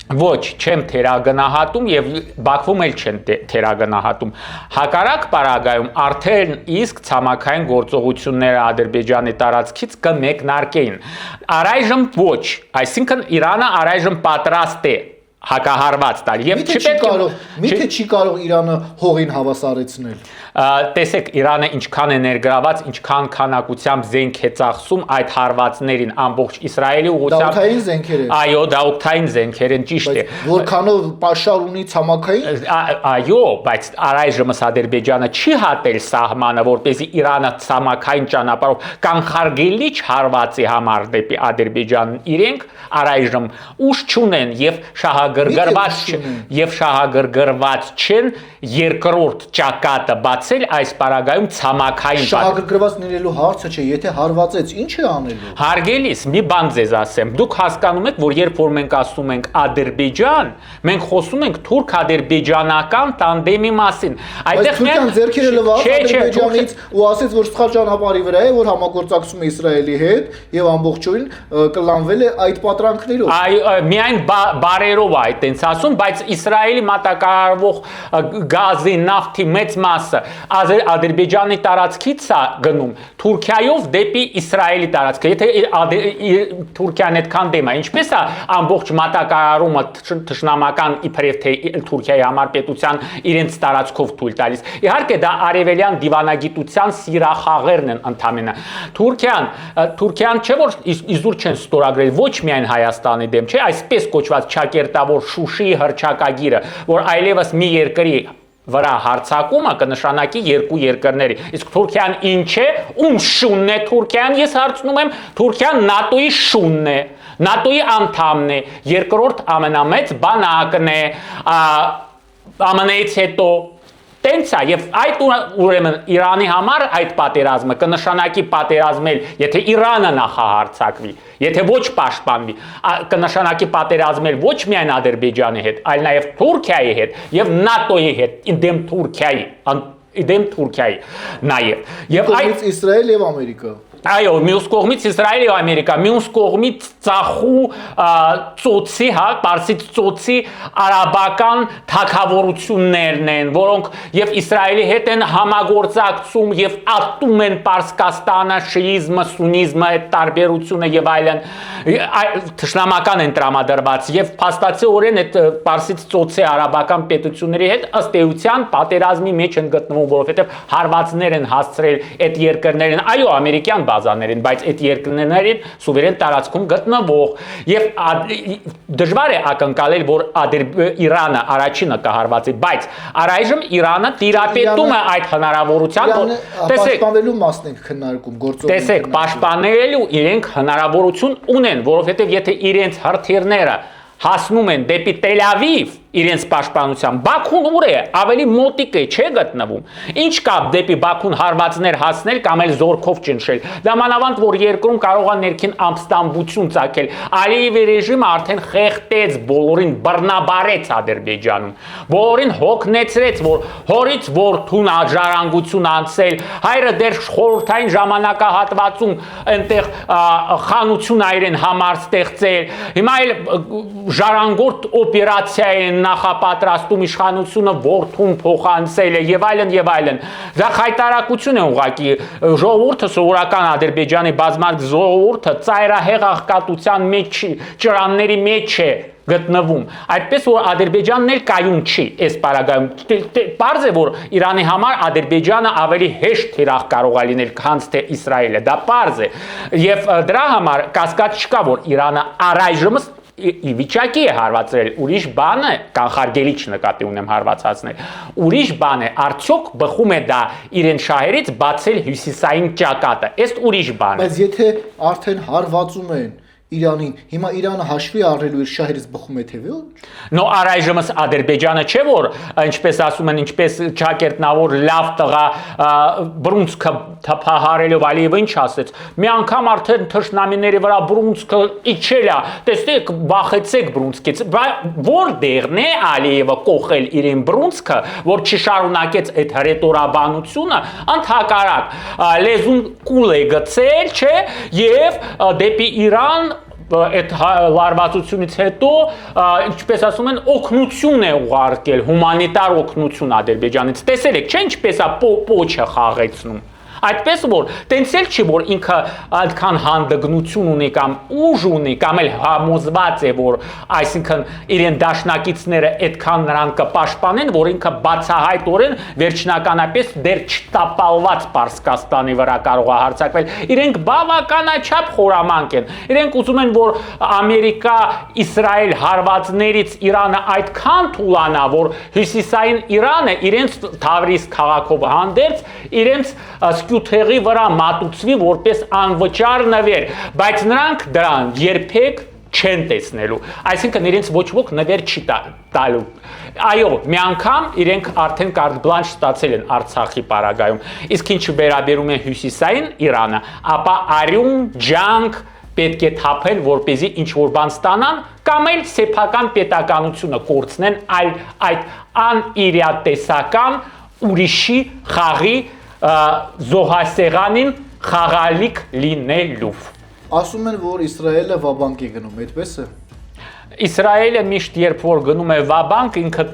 Ոչ, չեմ թերագնահատում եւ Բաքվում էլ չեն թերագնահատում։ Հակառակ պարագայում արդեն իսկ ցամաքային գործողությունները Ադրբեջանի տարածքից կմեկնարկեին։ Առայժմ ոչ, այսինքն Իրանը առայժմ պատրաստ է հակահարված տալ եւ Միթե չի կարող Իրանը հողին հավասարեցնել։ Տեսեք Իրանը ինչքան է ներգրաված, ինչքան քանակությամբ զենք է ծախսում այդ հարվածներին ամբողջ Իսրայելի ուղղությամբ։ Դաուքային զենքեր են։ Այո, դաուքային զենքեր են, ճիշտ է։ Որքանով պաշար ունի ցամաքային։ Այո, բայց առայժմ Ադրբեջանը չի հատել սահմանը, որպեսզի Իրանը ցամաքային ճանապարհով կանխարգելիչ հարվածի համար դեպի Ադրբեջան իրենք առայժմ ուժ չունեն եւ շահագրգռված չեն երկրորդ ճակատը բացել այս պարագայում ցամաքային շահագրգռված լինելու հարցը չէ, եթե հարվածեց, ինչ է անելու։ Հարգելիս, մի բան ձեզ ասեմ, դուք հասկանում եք, որ երբ որ մենք ասում ենք Ադրբեջան, մենք խոսում ենք թուրք-ադրբեջանական տանդեմի մասին։ Այդտեղ Թուրքիան ձեռքերը լվաց Ադրբեջանից ու ասեց, որ սխալ ճանապարհի վրա է, որ համագործակցում է Իսրայելի հետ եւ ամբողջովին կլանվել է այդ պատրանքներով։ Այո, միայն բարերով է այդտենց ասում, բայց Իսրայելի մատակարարվող գազի, նավթի մեծ մասը Ադրբեջանի տարածքից է գնում Թուրքիայով դեպի Իսրայելի տարածքը։ Եթե Թուրքիան այդքան դեմ է, ինչպես է ամբողջ մատակարարումը թշնամական իբրև թե Թուրքիայի համար պետության իրենց տարածքով թույլ տալիս։ Իհարկե դա արևելյան դիվանագիտության սիրախաղերն են ընդամենը։ Թուրքիան չէ որ իզուր չեն ստորագրել ոչ միայն Հայաստանի դեմ, չէ, այսպես կոչված ճակերտավոր Շուշիի հռչակագիրը, որ այլևս մի երկրի վրա հարձակումը կնշանակի երկու երկրների։ Իսկ Թուրքիան ինչ է, ում շունն է Թուրքիան, ես հարցնում եմ, Թուրքիան ՆԱՏՕ-ի շունն է, ՆԱՏՕ-ի անդամն է, երկրորդ ամենամեծ բանակն է, ԱՄՆ-ից հետո տենց է եւ այդ ուրեմն Իրանի համար այդ պատերազմը կնշանակի պատերազմել, եթե Իրանը նախահարձակվի, եթե ոչ պաշտպանվի, կնշանակի պատերազմել ոչ միայն Ադրբեջանի հետ, այլ նաեւ Թուրքիայի հետ եւ ՆԱՏՕ-ի հետ, դեմ Թուրքիայի նաեւ։ Եվ այդ Իսրայել եւ Ամերիկա։ Այո, մյուս կողմից Իսրայել եւ Ամերիկա, մյուս կողմից ծախու ծոցի, հա, Պարսից ծոցի արաբական թագավորություններն են, որոնք եւ Իսրայելի հետ են համագործակցում եւ ատում են Պարսկաստանը, շիիզմը, սունիզմը, այդ տարբերությունը եւ այլն, թշնամական են տրամադրված եւ փաստացիորեն այդ Պարսից ծոցի արաբական պետությունների հետ ըստ էության պատերազմի մեջ են գտնվում, որովհետեւ հարվածներ են հասցրել այդ երկրներին, այո, ամերիկյան բազաներին, բայց այդ երկրներին սուվերեն տարածքում գտնվող եւ դժվար է ակնկալել, որ Իրանը առաջինը կհարվածի, բայց առայժմ Իրանը տիրապետում է այդ հնարավորության, որ պաշտպանվելու մասն ենք քննարկում, գործողություն։ Տեսեք, պաշտպանելու իրենք հնարավորություն ունեն, որովհետեւ եթե իրենց հրթիռները հասնում են դեպի Տել Ավիվ իրենց պաշտպանությամբ, Բաքուն ուր է, ավելի մոտիկ է, չէ գտնվում։ Ինչ կա դեպի Բաքուն հարվածներ հասնել կամ էլ զորքով ճնշել։ Դա մանավանդ որ երկրում կարող է ներքին ամստամբություն ցակել։ Ալիևի ռեժիմը արդեն խեղտեց բոլորին, բռնաբարեց Ադրբեջանում։ Բոլորին հոգնեցրեց, որ հորից որդուն աջարանգություն անցել, հայրը դեռ խորհրդային ժամանակահատվածում այնտեղ խանություն այրեն համար ստեղծել։ Հիմա էլ ժառանգորդ օպերացիա են նախապատրաստում իշխանությունը որդուն փոխանցել է եւ այլն։ Դա խայտարակություն է ուղղակի ժողովուրդը սովորական Ադրբեջանի բազմազգ ժողովուրդը ծայրահեղ աղքատության մեջ, ճրանների մեջ է գտնվում։ Այդպես որ Ադրբեջանն էլ կայուն չի այս պարագայում։ Պարզ է որ Իրանի համար Ադրբեջանը ավելի հեշտ թիրախ կարող է լինել, քան թե Իսրայելը։ Դա պարզ է։ Եվ դրա համար կասկած չկա որ Իրանը առայժմ ի վիճակի է հարվածել, ուրիշ բան է, կանխարգելիչ նկատի ունեմ հարվածածներ, ուրիշ բան է, արդյոք բխում է դա իրեն շահերից բացել հյուսիսային ճակատը, էս ուրիշ բան է։ Բայց եթե արդեն հարվածում են Իրանին, հիմա Իրանը հաշվի առնելու իր շահերից բխում է թե ոչ։ Նո առայժմս Ադրբեջանը չէ որ ինչպես ասում են, ինչպես ճակերտնավոր լավ տղա բռունցքը թափահարելով Ալիևը ինչ ասեց։ Մի անգամ արդեն թշնամիների վրա բռունցքը իջել է։ Տեսեք, վախեցեք բռունցքից։ Որտեղն է Ալիևը կողել իրեն բռունցքը, որ չշարունակեց այդ հռետորաբանությունը, ընդհակառակ լեզուն կուլ է գցել, չէ, եւ դեպի Իրան այդ լարվածությունից հետո, ինչպես ասում են, օգնություն է ուղարկել, հումանիտար օգնություն Ադրբեջանից։ Տեսել եք, չէ՞ ինչպես է պոչը խաղեցնում։ Այդպես որ տենց էլ չի որ ինքը այդքան հանդգնություն ունի կամ ուժ ունի կամ էլ համոզված է որ այսինքն իրեն դաշնակիցները այդքան նրան կպաշտպանեն որ ինքը բացահայտորեն վերջնականապես դեռ չտապալված Պարսկաստանի վրա կարող է հարձակվել իրենք բավականաչափ խորամանկ են իրենք ուզում են որ Ամերիկա Իսրայել հարվածներից Իրանը այդքան թուլանա որ հյուսիսային Իրանը իրենց Թավրիզ քաղաքով հանդերձ իրենց սկյութեղի վրա մատուցվի որպես անվճար նվեր բայց նրանք դրան երբեք չեն տեսնելու այսինքն իրենց ոչ ոք նվեր չի տալու այո մի անգամ իրենք արդեն կարտ բլանշ ստացել են Արցախի պարագայում իսկ ինչ վերաբերում է հյուսիսային Իրանը ապա արյուն ջանք պետք է թափեն որպեսզի ինչ որ բան ստանան կամ էլ սեփական պետականությունը կորցնեն այդ անիրատեսական ուրիշի խաղի զոհասեղանին խաղալիք լինելով Ասում են որ Իսրայելը վաբանկ է գնում, այդպես է։ Իսրայելը միշտ երբ որ գնում է վաբանկ ինքը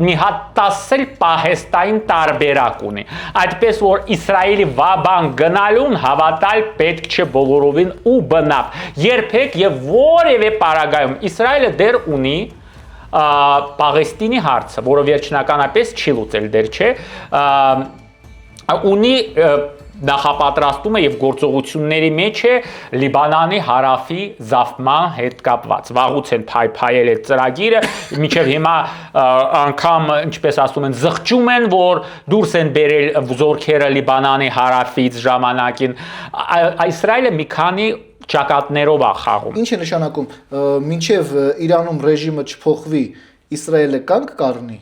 մի հատ 10 պահեստային տարբերակ ունի։ Այդպես որ Իսրայելի վաբանկ գնալուն հավատալ պետք չէ բոլորովին ու բնավ։ Երբեք եւ որևէ պարագայում Իսրայելը դեռ ունի Պաղեստինի հարցը, որը վերջնականապես չի լուծել դեռ չէ, ունի նախապատրաստումը եւ գործողությունների մեջ է Լիբանանի հարավի զավթման հետ կապված։ Վաղուց են փայփայել այդ ծրագիրը, մինչեւ հիմա անգամ, ինչպես ասում են, զղջում են, որ դուրս են բերել զորքերը Լիբանանի հարավից ժամանակին։ Իսրայելը մի քանի ճակատներով է խաղում։ Ինչ է նշանակում, մինչեւ Իրանում ռեժիմը չփոխվի, Իսրայելը կանգ կառնի։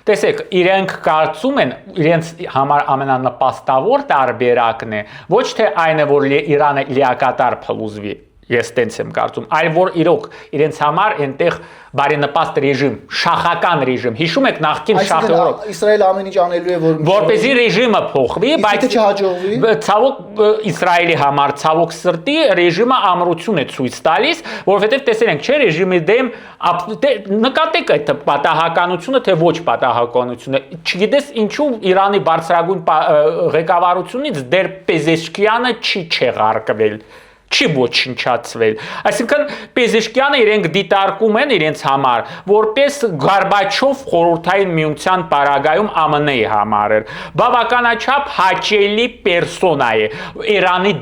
Տեսեք, իրենք կարծում են, իրենց համար ամենանպաստավոր տարբերակն է, ոչ թե այն է, որ Իրանը լիակատար փլուզվի, ես տենց եմ կարծում, այլ որ իրոք իրենց համար այնտեղ բարենպաստ ռեժիմ, շախական ռեժիմ, հիշում եք նախկին շախորոք։ Իսրայելը ամեն ինչ անելու է, որ որպեսզի ռեժիմը փոխվի, բայց չհաջողվի։ Ցավոք Իսրայելի համար ցավոք սրտի ռեժիմը ամրություն է ցույց տալիս, որովհետև տեսել ենք, չէ, ռեժիմի դեմ նկատեք այդ պատահականությունը, թե ոչ պատահականությունը։ Չգիտես ինչու Իրանի բարձրագույն ղեկավարությունից դեռ Պեզեշկյանը չի չեղարկվել։ Չի ոչնչացվել։ Այսինքն Պեզեշկյանը իրենք դիտարկում են իրենց համար, որպես Գորբաչով խորհրդային միության պարագայում ԱՄՆ-ի համար էր։ Բավականաչափ հաճելի պերսոնա է Իրանի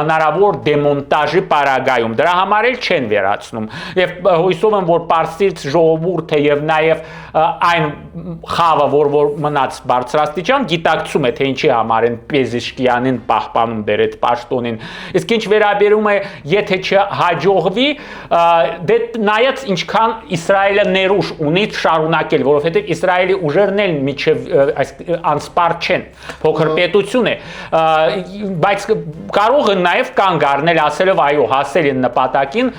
հնարավոր դեմոնտաժի պարագայում։ Դրա համար էլ չեն վերացնում։ Եվ հույսով եմ, որ պարսից ժողովուրդը եւ նաեւ այն խավը, որ մնաց բարձրաստիճան, գիտակցում է, թե ինչի համար են Պեզեշկյանին պահպանում դեր այդ պաշտոնին։ Իսկ ինչ վերաբերում է, եթե չհաջողվի, դե նայած ինչքան Իսրայելը ներուժ ունի շարունակել, որովհետև Իսրայելի ուժերն էլ միջև անսպար չեն, փոքր պետություն է, բայց կարող են նաև կանգ առնել, ասելով այո, հասել են նպատակին,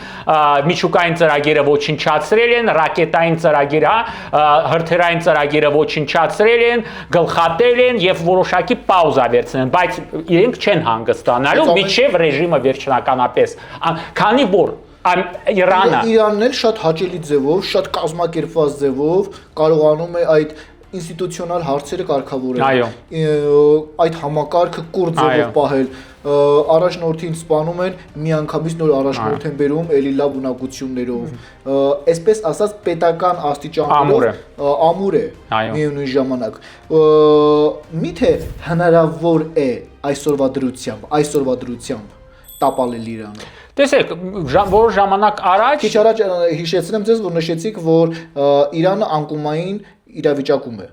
միջուկային ծրագիրը ոչնչացրել են, ռակետային ծրագիրը, հրթիռային ծրագիրը ոչնչացրել են, գլխատել են եւ որոշակի պաուզա վերցնել, բայց իրենք չեն հանգստանալու միջև ռեժիմը վերջնականապես, քանի որ Իրանն էլ շատ հաճելի ձևով, շատ կազմակերպված ձևով կարողանում է այդ ինստիտուցիոնալ հարցերը կարգավորել, այդ համակարգը կուր ձևով պահել, առաջնորդին սպանում են, միանգամից նոր առաջնորդ են բերում էլի լավ ունակություններով, այսպես ասած պետական աստիճաններով ամուր է միևնույն ժամանակ, միթե հնարավոր է այսօրվա դրությամբ տապալել Իրանը։ Տեսեք, որոշ ժամանակ առաջ Քիչ առաջ հիշեցնեմ ձեզ, որ նշեցիք, որ Իրանը անկումային իրավիճակում է։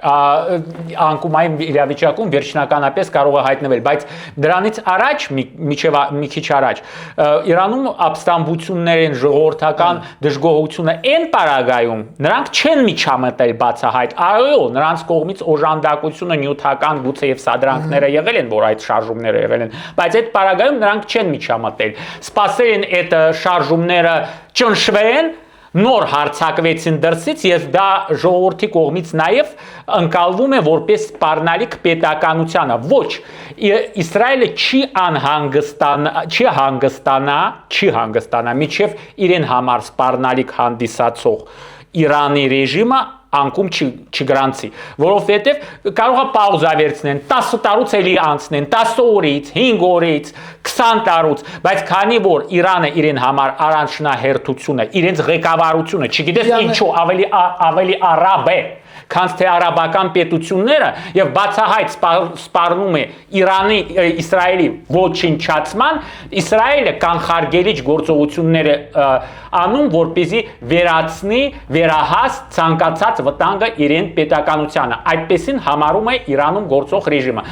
Անկումային իրավիճակում վերջնականապես կարող է հայտնվել, բայց դրանից առաջ մի քիչ առաջ Իրանում ապստամբություններ են ժողովրդական դժգոհությունը այն պարագայում նրանք չեն միջամտել բացահայտ, այո, նրանց կողմից օժանդակությունը նյութական գուցե եւ սադրանքները եղել են, որ այդ շարժումները եղել են, բայց այդ պարագայում նրանք չեն միջամտել, սпасել են այդ շարժումները ճնշվեն նոր հարցակվեցին դրսից եւ դա ժողովրդի կողմից նաեւ ընկալվում է որպես սպառնալիք պետականությանը ոչ Իսրայելը չի հանգստանա միջև իրեն համար սպառնալիք հանդիսացող Իրանի ռեժիմը անկում չգրանցի, որովհետև կարող է պաուզա վերցնեն, 10 տարուց էլի անցնեն, 10 օրից, 5 օրից, 20 տարուց, բայց քանի որ Իրանը իրեն համար առաջնահերթությունը, իրենց ղեկավարությունը, չգիտես ինչու ավելի արաբ է, քան թե արաբական պետությունները եւ բացահայտ սպառնում է Իրանի Իսրայելի ոչնչացման, Իսրայելը կանխարգելիչ գործողություններ անում, որպեսզի վերացնի վերահաս ցանկացած վտանգը իրեն պետականությանը։ Այդպեսին համարում է Իրանում գործող ռեժիմը։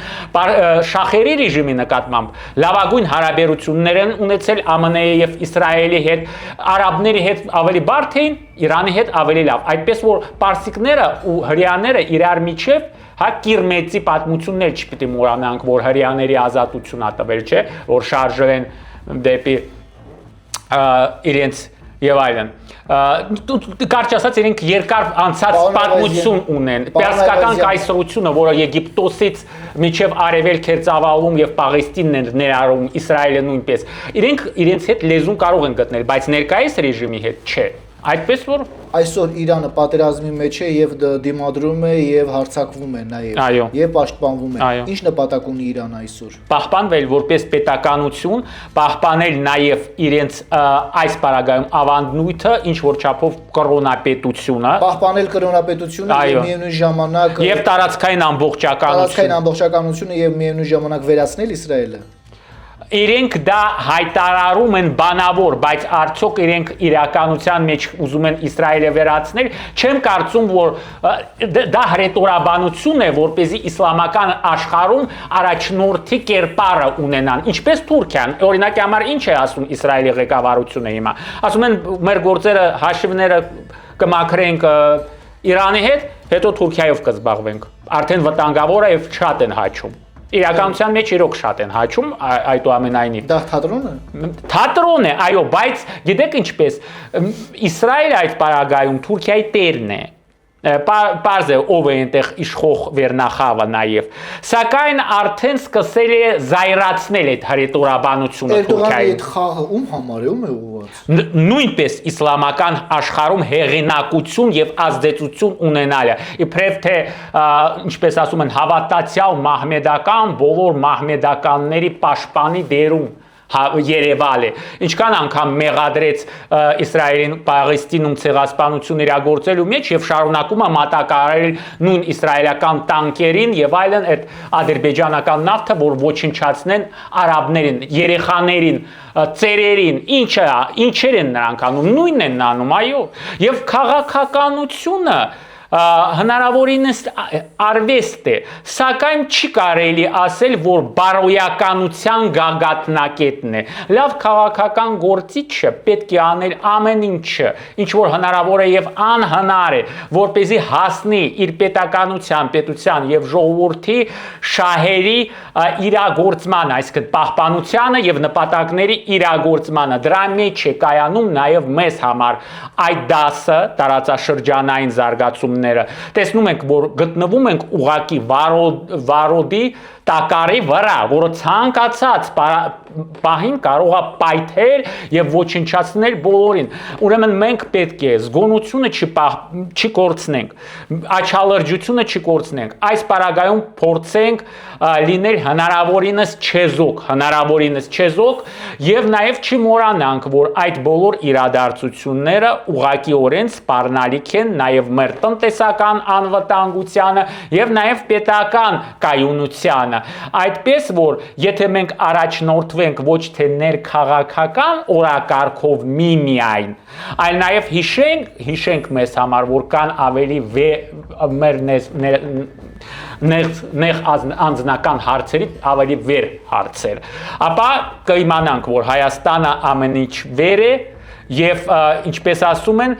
Շախերի ռեժիմի նկատմամբ լավագույն հարաբերություններ են ունեցել ԱՄՆ-ի եւ Իսրայելի հետ, արաբների հետ ավելի բարդ էին, Իրանի հետ ավելի լավ։ Այդպես որ պարսիկները ու հրեաները իրար միջև հա կիրմեցի պատմություններ չպիտի մոռանանք, որ հրեաների ազատությունն ա տվել, չէ, որ շարժվեն դեպի իրենց եւ այլն։ Կարճ ասած իրենք երկար անցած պատմություն ունեն։ Պերսկական կայսրությունը, որը Եգիպտոսից միջև արևելք էր ծավալում եւ Պաղեստինն էր ներառում, Իսրայելը նույնպես։ Իրենք իրենց հետ լեզուն կարող են գտնել, բայց ներկայիս ռեժիմի հետ չէ։ Այդպես որ այսօր Իրանը պատերազմի մեջ է եւ դիմադրում է եւ հարձակվում է նաեւ եւ պաշտպանվում է։ Ինչ նպատակ ունի Իրանը այսօր։ Պահպանվել որպես պետականություն, պահպանել նաեւ իրենց այս պարագայում ավանդույթը, ինչ որ չափով կրոնապետությունը, պահպանել կրոնապետությունը եւ միևնույն ժամանակ եւ տարածքային ամբողջականությունը եւ միևնույն ժամանակ վերացնել Իսրայելը։ Իրենք դա հայտարարում են բանավոր, բայց արդյոք իրենք իրականության մեջ ուզում են Իսրայելը վերացնել, չեմ կարծում, որ դա հռետորաբանություն է, որպեսզի իսլամական աշխարհում առաջնորդի կերպարը ունենան, ինչպես Թուրքիան, օրինակի համար ինչ է ասում Իսրայելի ղեկավարությունը հիմա, ասում են մեր գործերը, հաշիվները կմաքրենք Իրանի հետ, հետո Թուրքիայով կզբաղվենք, արդեն վտանգավոր է եւ շատ են հաճում։ Իրականության մեջ իրոք շատ են հաճում, այդուամենայնիվ։ Դա թատրոն է։ Թատրոն է, այո, բայց գիտեք ինչպես, Իսրայելը այդ պարագայում Թուրքիայի տերն է։ Պարզ է ով է այնտեղ իշխող վերնախավը նաև, սակայն արդեն սկսել է զայրացնել այդ հռետորաբանությունը Թուրքիայի։ Այդ խաղը ում համար է, ում է ուղղված։ Նույնպես իսլամական աշխարհում հեղինակություն եւ ազդեցություն ունենալը, իբրև թե ինչպես ասում են հավատացյալ մահմեդական բոլոր մահմեդականների պաշտպանի դերում երևալ է, ինչքան անգամ մեղադրեց Իսրայելին Պաղեստինում ցեղասպանություն իրագործելու մեջ եւ շարունակում է մատակարարել նույն իսրայելական տանկերին եւ այլն այդ ադրբեջանական նավթը, որ ոչնչացնեն արաբներին, երեխաներին, ծերերին, ինչեր են նրանք անում, նույնն են անում, այո, եւ քաղաքականությունը հնարավորինս արվեստ է, սակայն չի կարելի ասել, որ բարոյականության գագաթնակետն է։ Լավ քաղաքական գործիչը պետք է անել ամեն ինչը, ինչ որ հնարավոր է եւ անհնար է, որպեսզի հասնի իր պետության եւ ժողովրդի շահերի իրագործմանը, այսինքն պահպանությանը եւ նպատակների իրագործմանը։ Դրա մեջ է կայանում նաեւ մեզ համար այդ դասը տարածաշրջանային զարգացում տեսնում ենք, որ գտնվում ենք ուղակի վարոդի տակարի վրա, որը ցանկացած պահին կարող է պայթել եւ ոչնչացնել բոլորին։ Ուրեմն մենք պետք է զգոնությունը չկորցնենք, աչալրջությունը չկորցնենք։ Այս պարագայում փորձենք լինել հնարավորինս չեզոք եւ նաեւ չմոռանանք, որ այդ բոլոր իրադարձությունները ուղղակիորեն սպառնալիք են նաեւ մեր տնտեսական անվտանգությանը եւ նաեւ պետական կայունությանը։ Այդպես որ եթե մենք առաջնորդվենք ոչ թե ներքաղաքական օրակարգով միայն, այլ նաեւ հիշենք մեզ համար, որ կան ավելի մեր նեղ անձնական հարցերի ավելի վեր հարցեր, ապա կիմանանք, որ Հայաստանը ամեն ինչ վեր է եւ ինչպես ասում են,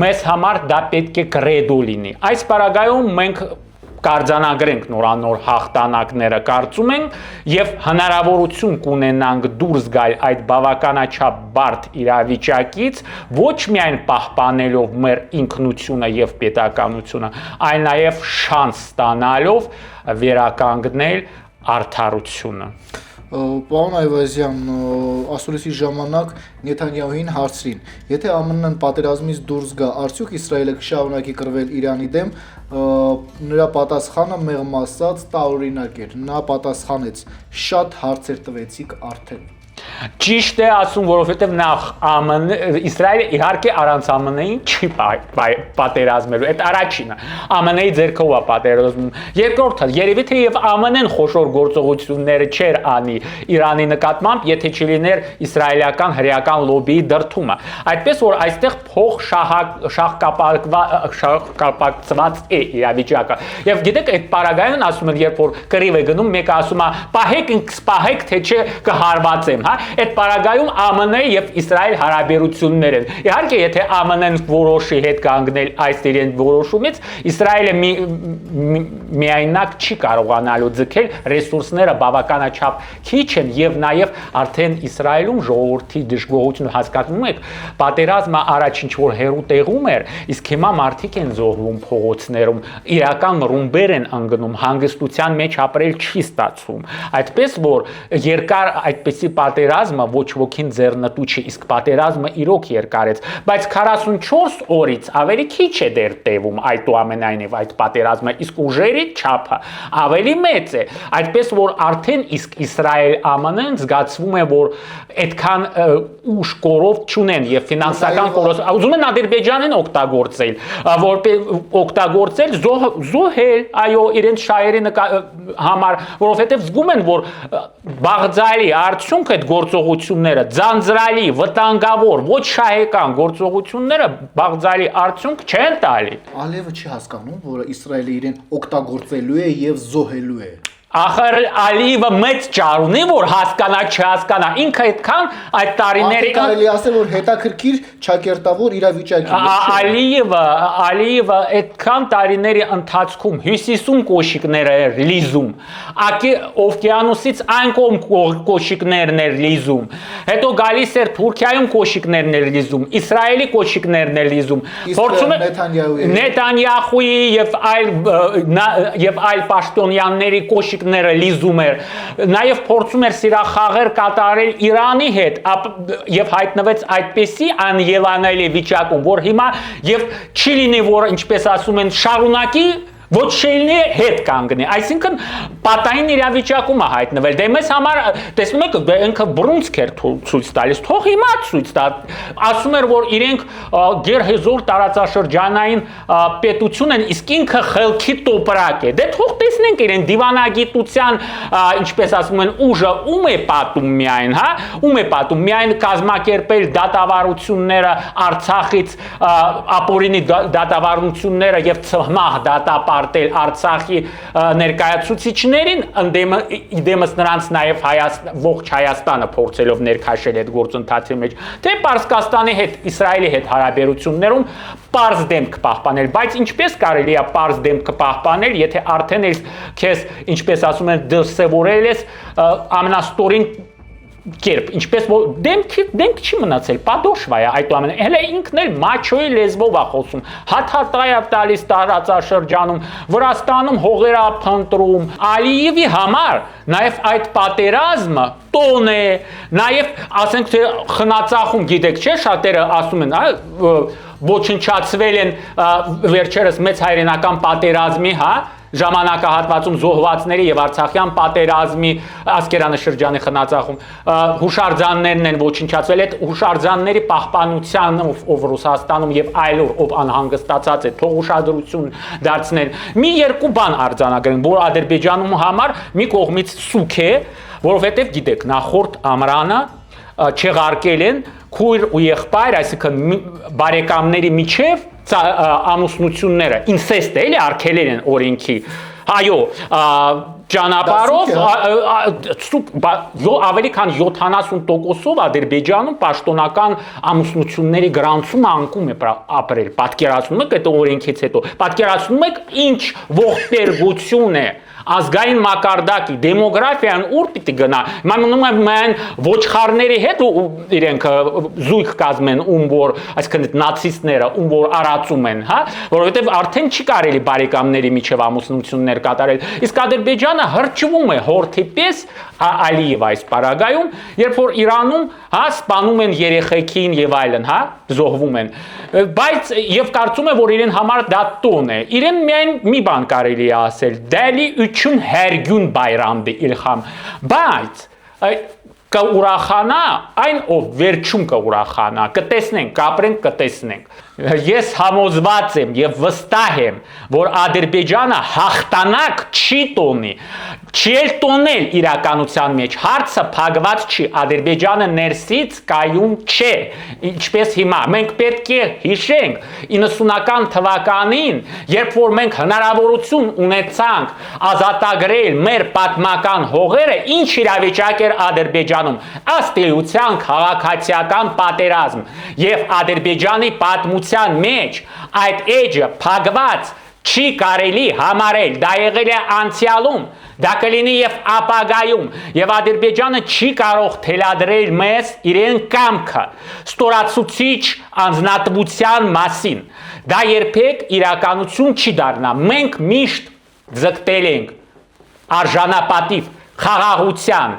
մեզ համար դա պետք է կրեդո լինի։ Այս պարագայում մենք կարձանագրենք նորանոր հաղթանակները, կարծում ենք եւ հնարավորություն կունենանք դուրս գալ այդ բավականաչափ բարդ իրավիճակից, ոչ միայն պահպանելով մեր ինքնությունը եւ պետականությունը, այլ նաեւ շանս ստանալով վերականգնել արդարությունը։ Պարոն Այվազյան, ասորիսի ժամանակ Նեթանյահուին հարցրին, եթե ԱՄՆ-ն պատերազմից դուրս գա, արդյոք Իսրայելը կշարունակի կռվել Իրանի դեմ, նրա պատասխանը մեղմ ասած տարօրինակ էր, նա պատասխանեց, շատ հարցեր տվեցիք արդեն։ Ճիշտ է ասում, որովհետև նախ Իսրայելը իհարկե առանց ԱՄՆ-ին չի պատերազմելու, այդ առաջինը, ԱՄՆ-ի ձեռքով է պատերազմում, երկրորդը, երևի թե եւ ԱՄՆ-ն խոշոր գործողությունները չէր անի Իրանի նկատմամբ, եթե չլիներ իսրայելական հրեական լոբիի դրդումը, այդպես որ այստեղ փող շահկապակցված է իրավիճակը, եւ գիտեք այդ պարագայում ասում են, երբ որ կռիվ է գնում, մեկը ասում է, պահեք ինքս պահեք, թե չէ կհարվածեմ, հա, այդ պարագայում ԱՄՆ եւ Իսրայել հարաբերություններ են։ Իհարկե, եթե ԱՄՆ-ն որոշի հետ կանգնել այս իրեն որոշումից, Իսրայելը միայնակ չի կարողանալու ձգել, ռեսուրսները բավականաչափ քիչ են եւ նաեւ արդեն Իսրայելում ժողովրդի դժգոհությունը հասկանում եք, պատերազմը առաջ ինչ որ հերու տեղում էր, իսկ հիմա մարդիկ են զոհվում փողոցներում, իրական ռումբեր են ընկնում, հանգստության մեջ ապրել չի ստացվում։ Այդպես որ երկար այդպիսի պատերազմը ոչ ոքին ձեռնտու չի, իսկ պատերազմը իրոք երկարեց, բայց 44 օրից ավելի քիչ է դեռ տևում այդուամենայնիվ այդ պատերազմը, իսկ ուժերի չափը ավելի մեծ է, այդպես որ արդեն իսկ Իսրայել ԱՄՆ-ն զգացվում է, որ այդքան ուժ կորով չունեն եւ ֆինանսական կորոս, ուզում են Ադրբեջանին օգտագործել, օգտագործել զոհել, այո, իրենց շահերի համար, որովհետեւ զգում են, որ բաղձալի արդյունք այդ գործողությունները, ձանձրալի, վտանգավոր, ոչ շահեկան գործողությունները բաղձալի արդյունք չեն տալի։ Ալիևը չի հասկանում, որ Իսրայելը իրեն օգտագործելու է եւ զոհելու է։ Ախր Ալիևը մեծ ճար ունի, որ հասկանա, չհասկանա, ինքը այդքան այդ տարիների կարելի ասել, որ հետաքրքիր ճակերտավոր իրավիճակի Ալիևը այդքան տարիների ընթացքում հյուսիսում կոշիկներ էր լիզում, ակի օվկիանոսից այն կողմ կոշիկներն էր լիզում, հետո գալիս էր Թուրքիայում կոշիկներն էր լիզում, Իսրայելի կոշիկներն էր լիզում, փորձում է Նեթանյահուի եւ այլ պաշտոնյաների կոշիկները լիզում էր, նաև փորձում էր սիրախաղեր կատարել Իրանի հետ եւ հայտնվեց այդպիսի անելանելի վիճակում, որ հիմա եւ չի լինի, որ ինչպես ասում են, շարունակի ոչ շելնի հետ կանգնի, այսինքն պատային իրավիճակում է հայտնվել, դե մեզ համար, տեսնում եք, ինքը բռունցք էր ցույց տալիս, թող հիմա ցույց տա, ասում էր, որ իրենք գերհզոր տարածաշրջանային պետություն են, իսկ ինքը խելքի տոպրակ է, դե թող տեսնենք իրեն դիվանագիտության, ինչպես ասում են, ուժը ում է պատում միայն, հա, ում է պատում միայն կազմակերպել դատավարությունները Արցախից, ապօրինի դատավարությունները եւ ցմահ դատապարտել Արցախի ներկայացուցիչներին, իդեմս նրանց նաև ողջ Հայաստանը փորձելով ներքաշել այդ գործընթացի մեջ, թե Պարսկաստանի հետ, Իսրայելի հետ հարաբերություններում պարզ դեմք պահպանել, բայց ինչպես կարելի է պարզ դեմք պահպանել, եթե արդեն քեզ, ինչպես ասում են, դրսևորել ես ամենաստորին կերպ, ինչպես դեմք չի մնացել, պատոշվա է այդուամենը, հələ ինքն էլ մաչոյի լեզվով է խոսում, հաթհատայ է տալիս տարածաշրջանում, Վրաստանում հողեր է փնտրում, Ալիևի համար նաև այդ պատերազմը տոն է, նաև ասենք թե խնածախում, գիտեք չէ, շատերը ասում են, ոչնչացվել են վերջերս մեծ հայրենական պատերազմի, հա, ժամանակահատվածում զոհվածների եւ Արցախյան պատերազմի ասկերանշրջանի խնածախում հուշարձաններն են ոչնչացվել, այդ հուշարձանների պահպանությանով ով Ռուսաստանում եւ այլուր ով անհանգստացած է, թող ուշադրություն դարձնեն։ Մի երկու բան արձանագրենք, որ Ադրբեջանում համար մի կողմից սուք է, որովհետեւ գիտեք, նախորդ ամռանը չեղարկել են քույր ու եղբայր, այսինքն բարեկամների միջև ամուսնությունները, ինսեստ է, էլի արգելել են օրենքի, այո, ճանապարհով ավելի քան 70%-ով Ադրբեջանում պաշտոնական ամուսնությունների գրանցումը անկում է ապրել, պատկերացնում եք այդ օրենքից հետո, պատկերացնում եք ինչ ողբերգություն է ազգային մակարդակի, դեմոգրաֆիան ուր պիտի գնա։ Մնում է միայն ոչխարների հետ իրենք զույգ կազմեն, որ, այսինքն նացիստները, որ արածում են, հա, որովհետև արդեն չի կարելի բարեկամների միջև ամուսնություններ կատարել։ Իսկ Ադրբեջանը հրճվում է հորթի պես Ալիև այս պարագայում, երբ որ Իրանում, հա, սպանում են երեխեքին եւ այլն, հա, զոհվում են, բայց եւ կարծում է, որ իրեն համար դա տոն է։ Իրեն միայն մի բան կարելի է ասել՝ դելի üçün հերգուն բայրամդի իլխամ, բայց կուրախանա այն ով վերջում կուրախանա, կտեսնենք, կապրենք, կտեսնենք։ Ես համոզված եմ եւ վստահ եմ, որ Ադրբեջանը հաղթանակ չի տոնի, չի էլ տոնել իրականության մեջ, հարցը փակված չի, Ադրբեջանը ներսից կայուն չէ, ինչպես հիմա։ Մենք պետք է հիշենք 90-ական թվականին, երբ որ մենք հնարավորություն ունեցանք ազատագրել մեր պատմական հողերը, ինչ իրավիճակ էր Ադրբեջանում, ըստ էության քաղաքացիական պատերազմ եւ Ադրբեջանի պատմության մեջ այդ էջը փակված չի կարելի համարել, դա եղել է անցյալում, դա կլինի եւ ապագայում, եւ Ադրբեջանը չի կարող թելադրել մեզ իրեն կամքը ստորացուցիչ անձնատվության մասին։ Դա երբեք իրականություն չի դառնա։ Մենք միշտ ձգտել ենք արժանապատիվ խաղաղության,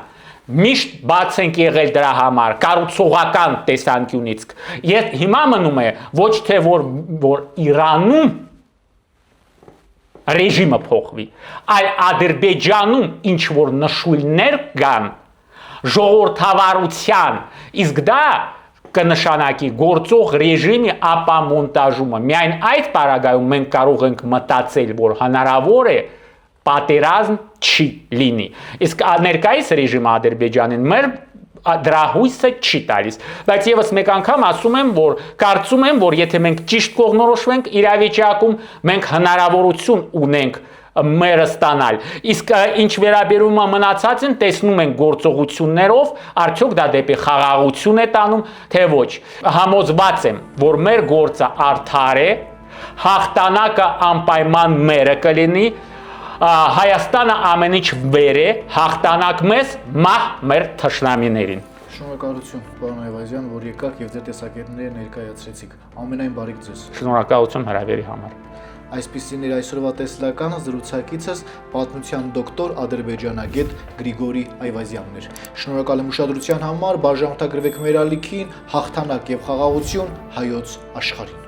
միշտ բաց ենք եղել դրա համար կառուցողական տեսանկյունից։ Եվ հիմա մնում է ոչ թե որ Իրանում ռեժիմը փոխվի, այլ Ադրբեջանում ինչ որ նշույլներ կան ժողովրդավարության, իսկ դա կնշանակի գործող ռեժիմի ապամոնտաժումը։ Միայն այդ պարագայում մենք կարող ենք մտածել, որ հնարավոր է պատերազմ չի լինի։ Իսկ ներկայիս ռեժիմը Ադրբեջանին մեր դրա հույսը չի տալիս։ Բայց եւս մեկ անգամ ասում եմ, որ կարծում եմ, որ եթե մենք ճիշտ կողմնորոշվենք իրավիճակում, մենք հնարավորություն ունենք մերը ստանալ։ Իսկ ինչ վերաբերում է մնացածին, տեսնում ենք գործողություններով, արդյոք դա դեպի խաղաղություն է տանում, թե ոչ։ Համոզված եմ, որ մեր գործը արդար է, հաղթանակը անպայման մերը կլինի, Հայաստանը ամեն ինչ վեր է, հաղթանակ մեզ, մահ մեր թշնամիներին։ Շնորհակալություն, պարոն Այվազյան, որ եկաք եւ ձեր տեսակետները ներկայացրեցիք։ Ամենայն բարիք ձեզ։ Շնորհակալություն հրավերի համար։ Այսպիսին էր այսօրվա տեսլականը, զրուցակիցս պատմության դոկտոր ադրբեջանագետ Գրիգորի Այվազյանն էր։ Շնորհակալ եմ ուշադրության համար, բաժանորդագրվեք մեր ալիքին, հաղթանակ եւ խաղաղություն հայոց աշխարհին։